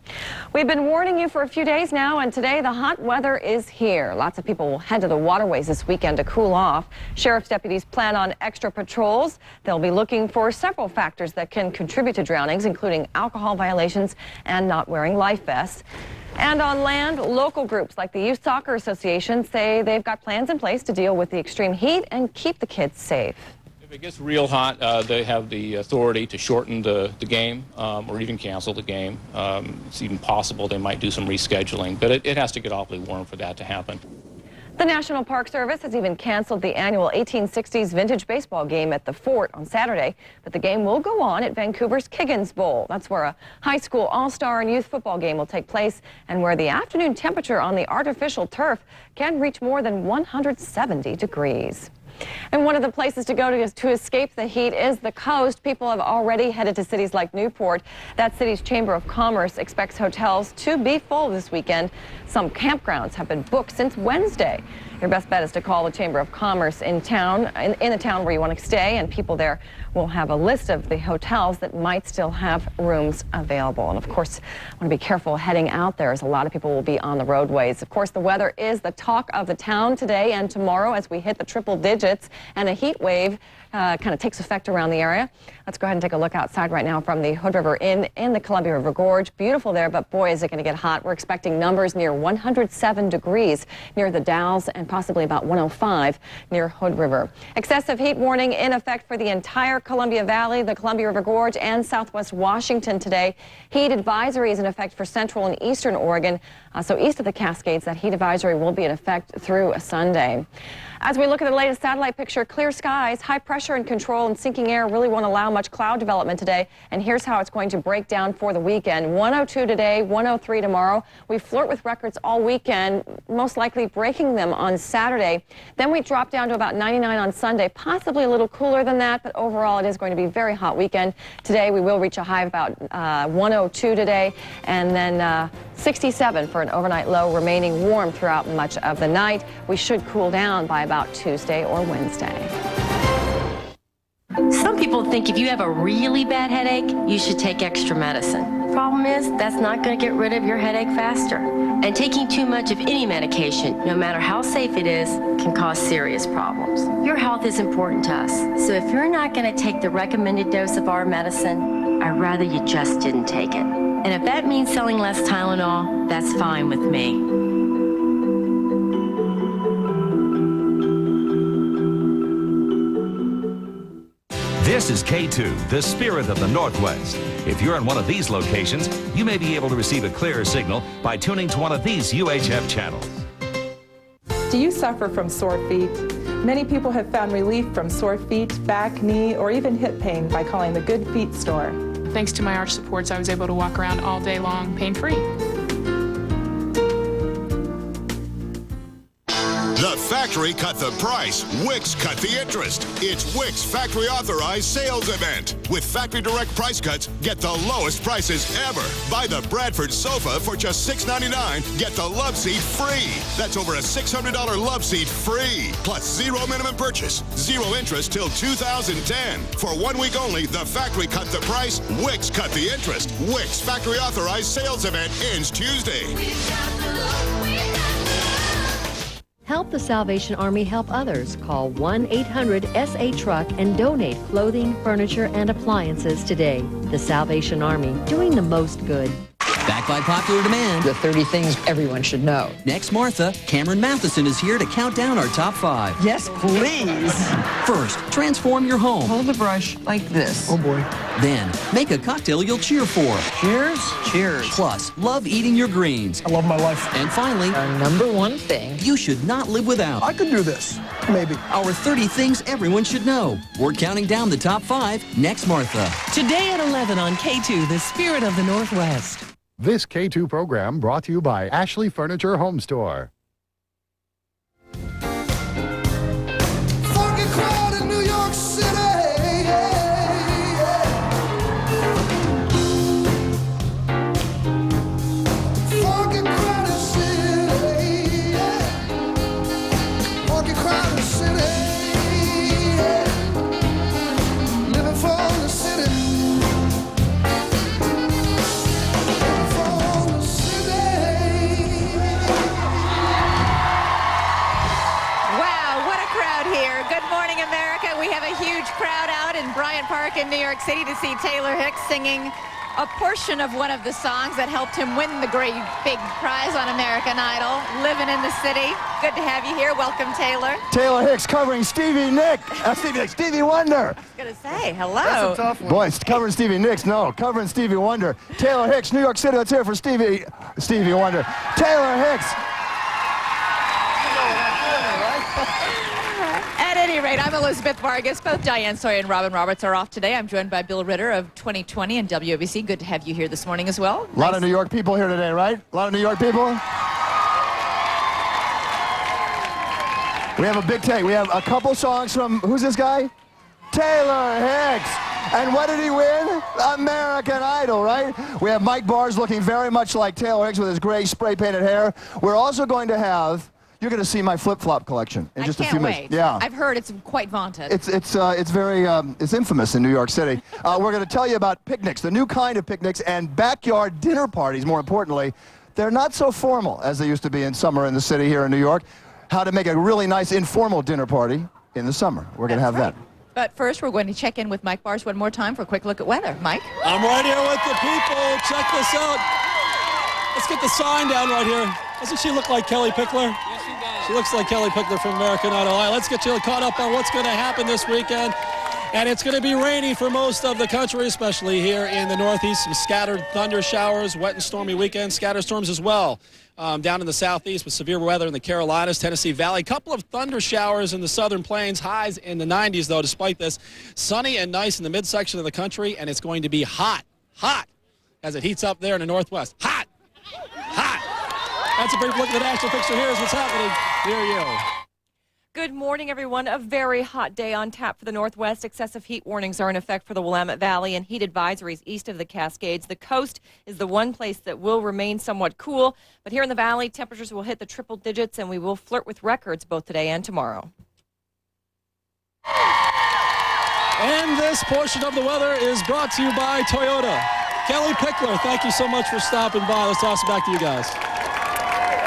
We've been warning you for a few days now, and today the hot weather is here. Lots of people will head to the waterways this weekend to cool off. Sheriff's deputies plan on extra patrols. They'll be looking for several factors that can contribute to drownings, including alcohol violations and not wearing life vests. And on land, local groups like the Youth Soccer Association say they've got plans in place to deal with the extreme heat and keep the kids safe. If it gets real hot, they have the authority to shorten the game or even cancel the game. It's even possible they might do some rescheduling, but it has to get awfully warm for that to happen. The National Park Service has even canceled the annual 1860s vintage baseball game at the Fort on Saturday, but the game will go on at Vancouver's Kiggins Bowl. That's where a high school all-star and youth football game will take place and where the afternoon temperature on the artificial turf can reach more than 170 degrees. And one of the places to go to escape the heat is the coast. People have already headed to cities like Newport. That city's Chamber of Commerce expects hotels to be full this weekend. Some campgrounds have been booked since Wednesday. Your best bet is to call the Chamber of Commerce in town, in the town where you want to stay, and people there will have a list of the hotels that might still have rooms available. And of course, I want to be careful heading out there as a lot of people will be on the roadways. Of course, the weather is the talk of the town today and tomorrow as we hit the triple digits and a heat wave kind of takes effect around the area. Let's go ahead and take a look outside right now from the Hood River in the Columbia River Gorge. Beautiful there, but boy, is it going to get hot. We're expecting numbers near 107 degrees near the Dalles and possibly about 105 near Hood River. Excessive heat warning in effect for the entire Columbia Valley, the Columbia River Gorge, and southwest Washington today. Heat advisory is in effect for central and eastern Oregon. So east of the Cascades, that heat advisory will be in effect through Sunday. As we look at the latest satellite picture, clear skies, high pressure and control and sinking air really won't allow much cloud development today. And here's how it's going to break down for the weekend. 102 today, 103 tomorrow. We flirt with records all weekend, most likely breaking them on Saturday. Then we drop down to about 99 on Sunday, possibly a little cooler than that, but overall it is going to be a very hot weekend. Today we will reach a high of about 102 today, and then 67 for an overnight low, remaining warm throughout much of the night. We should cool down by about Tuesday or Wednesday. Some people think if you have a really bad headache, you should take extra medicine. The problem is that's not going to get rid of your headache faster. And taking too much of any medication, no matter how safe it is, can cause serious problems. Your health is important to us. So if you're not going to take the recommended dose of our medicine, I'd rather you just didn't take it. And if that means selling less Tylenol, that's fine with me. This This is K2, the spirit of the Northwest. If you're in one of these locations, you may be able to receive a clearer signal by tuning to one of these UHF channels. Do you suffer from sore feet? Many people have found relief from sore feet, back, knee, or even hip pain by calling the Good Feet store. Thanks to my arch supports, I was able to walk around all day long pain-free. The factory cut the price, Wix cut the interest. It's Wix Factory Authorized Sales Event. With factory direct price cuts, get the lowest prices ever. Buy the Bradford sofa for just $6.99. Get the love seat free. That's over a $600 love seat free. Plus zero minimum purchase, zero interest till 2010. For 1 week only, the factory cut the price, Wix cut the interest. Wix Factory Authorized Sales Event ends Tuesday. Help the Salvation Army help others. Call 1-800-SA-TRUCK and donate clothing, furniture, and appliances today. The Salvation Army, doing the most good. Back by popular demand, the 30 things everyone should know. Next, Martha, Cameron Matheson is here to count down our top 5. Yes, please. First, transform your home. Hold the brush like this. Oh, boy. Then, make a cocktail you'll cheer for. Cheers? Cheers. Plus, love eating your greens. I love my life. And finally, our number one thing you should not live without. I could do this. Maybe. Our 30 things everyone should know. We're counting down the top 5 next, Martha. Today at 11 on K2, the spirit of the Northwest. This K2 program brought to you by Ashley Furniture Home Store. Funky crowd in New York City. Funky crowd in city. Funky crowd in city. Living for the city. We have a huge crowd out in Bryant Park in New York City to see Taylor Hicks singing a portion of one of the songs that helped him win the great big prize on American Idol, Living in the City. Good to have you here. Welcome, Taylor. Taylor Hicks covering Stevie Wonder. I was going to say, hello. That's a tough one. Boy, it's covering Stevie Nicks. No, covering Stevie Wonder. Taylor Hicks, New York City. Let's hear it for Stevie Wonder. Taylor Hicks. At any rate, I'm Elizabeth Vargas. Both Diane Sawyer and Robin Roberts are off today. I'm joined by Bill Ritter of 2020 and WABC. Good to have you here this morning as well. A lot of New York people here today, right? A lot of New York people? We have a big take. We have a couple songs from, who's this guy? Taylor Hicks. And what did he win? American Idol, right? We have Mike Bars looking very much like Taylor Hicks with his gray spray-painted hair. We're also going to have, you're going to see my flip-flop collection in just a few minutes. Yeah, I've heard it's quite vaunted. It's very it's infamous in New York City. We're going to tell you about picnics, the new kind of picnics, and backyard dinner parties. More importantly, they're not so formal as they used to be in summer in the city here in New York. How to make a really nice informal dinner party in the summer. We're going to have that. But first, we're going to check in with Mike Bars one more time for a quick look at weather. Mike? I'm right here with the people. Check this out. Let's get the sign down right here. Doesn't she look like Kelly Pickler? Yes, she does. She looks like Kelly Pickler from American Idol. All right, let's get you caught up on what's going to happen this weekend. And it's going to be rainy for most of the country, especially here in the Northeast. Some scattered thunder showers, wet and stormy weekend, scattered storms as well. Down in the Southeast with severe weather in the Carolinas, Tennessee Valley. A couple of thunder showers in the Southern Plains. Highs in the 90s, though, despite this. Sunny and nice in the midsection of the country, and it's going to be hot as it heats up there in the Northwest. Hot. That's a brief look at the national picture. Here's what's happening near you. Good morning, everyone. A very hot day on tap for the Northwest. Excessive heat warnings are in effect for the Willamette Valley and heat advisories east of the Cascades. The coast is the one place that will remain somewhat cool, but here in the valley, temperatures will hit the triple digits, and we will flirt with records both today and tomorrow. And this portion of the weather is brought to you by Toyota. Kelly Pickler, thank you so much for stopping by. Let's toss it back to you guys.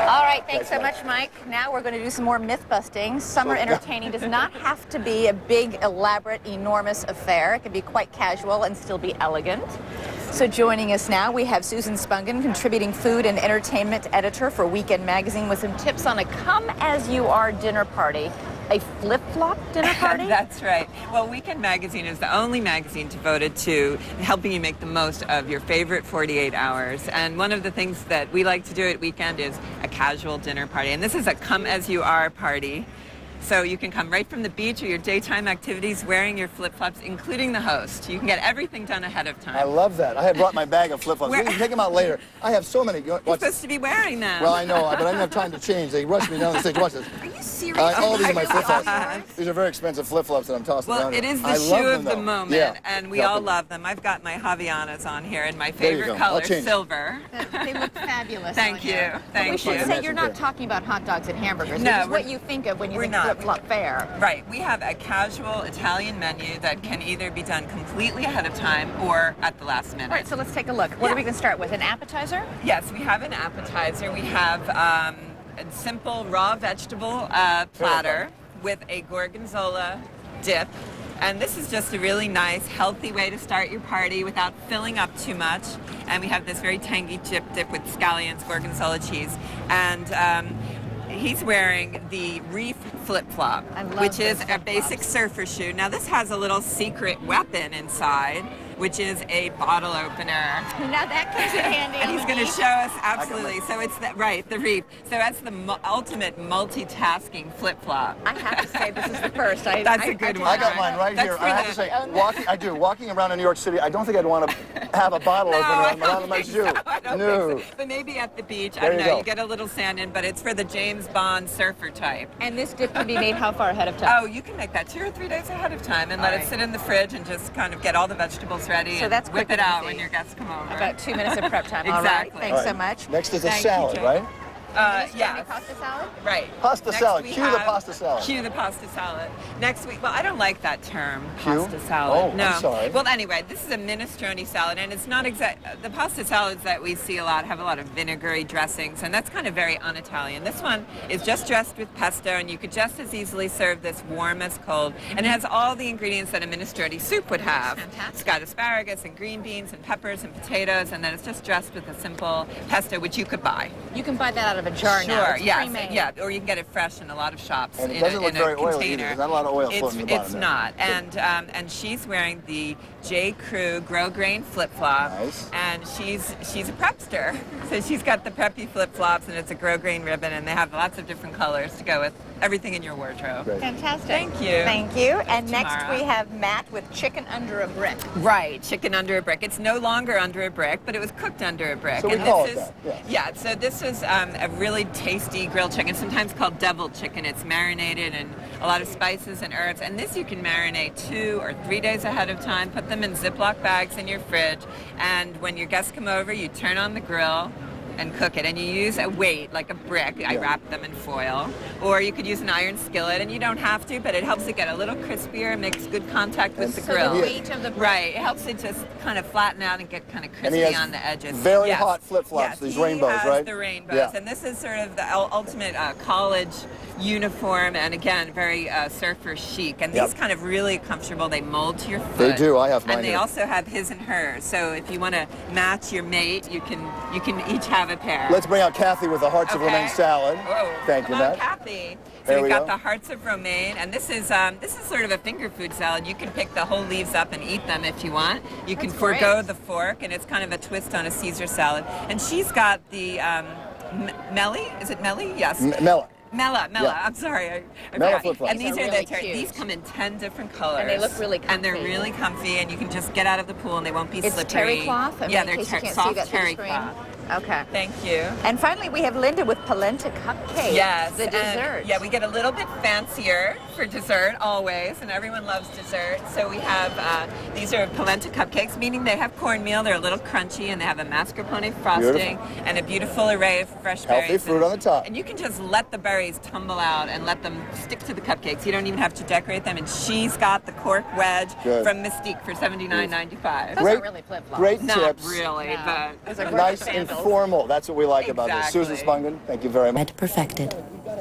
All right, thanks so much, Mike. Now we're going to do some more myth busting. Summer entertaining does not have to be a big, elaborate, enormous affair. It can be quite casual and still be elegant. So joining us now, we have Susan Spungen, contributing food and entertainment editor for Weekend Magazine, with some tips on a come-as-you-are dinner party a flip-flop dinner party? That's right. Well, Weekend Magazine is the only magazine devoted to helping you make the most of your favorite 48 hours. And one of the things that we like to do at Weekend is a casual dinner party. And this is a come-as-you-are party. So you can come right from the beach or your daytime activities wearing your flip-flops, including the host. You can get everything done ahead of time. I love that. I had brought my bag of flip-flops. We can take them out later. I have so many. You're supposed to be wearing them. Well, I know, but I didn't have time to change. They rushed me down the stage. Watch this. Are you serious? All these are my flip-flops. These are very expensive flip-flops that I'm tossing down. Well, it is the shoe of the moment, and we all love them. I've got my Havianas on here in my favorite color, silver. They look fabulous. Thank you. Thank you. We should say you're not talking about hot dogs and hamburgers, which is what you think of when you think flip-flop fare. Right. We have a casual Italian menu that can either be done completely ahead of time or at the last minute. All right, so let's take a look. What are we going to start with? An appetizer? Yes, we have an appetizer. We have a simple raw vegetable platter with a gorgonzola dip. And this is just a really nice, healthy way to start your party without filling up too much. And we have this very tangy dip with scallions, gorgonzola cheese. And he's wearing the Reef flip-flop, which is a basic surfer shoe. Now this has a little secret weapon inside, which is a bottle opener. Now that comes in handy. And he's going to show us, absolutely. So it's the Reef. So that's the ultimate multitasking flip-flop. I have to say this is the first. That's a good one. I got mine right here. I have to say, walking around in New York City, I don't think I'd want to have a bottle opener around my shoe. No. But maybe at the beach, I don't know, you get a little sand in, but it's for the James Bond surfer type. And this dip can be made how far ahead of time? Oh, you can make that 2 or 3 days ahead of time and let it sit in the fridge and just kind of get all the vegetables ready and whip it out when your guests come over. About 2 minutes of prep time. Exactly. All right. Thanks so much. Next is a salad, right? Yeah. Pasta salad? Right. Pasta salad. Cue the pasta salad. Cue the pasta salad. Next week, well, I don't like that term, Cue? pasta salad. Oh, no. I'm sorry. Well, anyway, this is a minestrone salad, and it's not the pasta salads that we see a lot have a lot of vinegary dressings, and that's kind of very un-Italian. This one is just dressed with pesto, and you could just as easily serve this warm as cold, and it has all the ingredients that a minestrone soup would have. Fantastic. It's got asparagus and green beans and peppers and potatoes, and then it's just dressed with a simple pesto, which you could buy. You can buy that out of a jar now. Sure, yeah, or you can get it fresh in a lot of shops And it in doesn't a look very oily container. either. There's not a lot of oil floating in the bottom It's there. not, and she's wearing the J. Crew Grow Grain flip-flop, and she's a prepster, so she's got the preppy flip-flops, and it's a Grow Grain ribbon, and they have lots of different colors to go with everything in your wardrobe. Great. Fantastic. Thank you. Thank you. And Tamara. next we have Matt with chicken under a brick. Right, chicken under a brick. It's no longer under a brick, but it was cooked under a brick. So we and call this it is, that, yeah, so this is a really tasty grilled chicken, sometimes called deviled chicken. It's marinated in a lot of spices and herbs, and this you can marinate 2 or 3 days ahead of time, put them in Ziploc bags in your fridge, and when your guests come over, you turn on the grill and cook it, and you use a weight like a brick. I wrap them in foil, or you could use an iron skillet, and you don't have to, but it helps it get a little crispier, makes good contact with the grill. The weight of the brick. Right, it helps it just kind of flatten out and get kind of And he crispy has on the edges. very hot flip-flops, yes, these he rainbows, has right? The rainbows, Yeah. and this is sort of the ultimate college uniform, and again, very surfer chic. And these kind of really comfortable. They mold to your foot. They do. I have mine And they here. also have his and hers. So if you want to match your mate, you can each have a pair. Let's bring out Kathy with the Hearts of Romaine salad. Whoa. Thank you, Come on, Matt. Kathy. There So we we've got go. the Hearts of Romaine, and this is sort of a finger food salad. You can pick the whole leaves up and eat them if you want. You can forego the fork, and it's kind of a twist on a Caesar salad. And she's got the Melly. Is it Melly? Yes. Mella. Mella. Yeah. I'm sorry. I Mella forgot. flip-flops. And these are really the cute. these come in 10 different colors. And they look really comfy. And they're really comfy, and you can just get out of the pool, and they won't be It's slippery. terry cloth? I mean, Yeah, in they're case you can't see soft that through the terry screen. cloth. Okay. Thank you. And finally, we have Linda with polenta cupcakes. Yes. The and, dessert. Yeah, we get a little bit fancier for dessert always, and everyone loves dessert. So we have, these are polenta cupcakes, meaning they have cornmeal, they're a little crunchy, and they have a mascarpone frosting and a beautiful array of fresh berries. Healthy fruit on the top. And you can just let the berries tumble out and let them stick to the cupcakes. You don't even have to decorate them. And she's got the cork wedge Good. from Mystique for $79.95. Those aren't really flip-flops. Great Not tips. really, No. but Those are Nice, sandals. informal. That's what we like about this. Exactly. Susan Spungen, thank you very much. Perfected.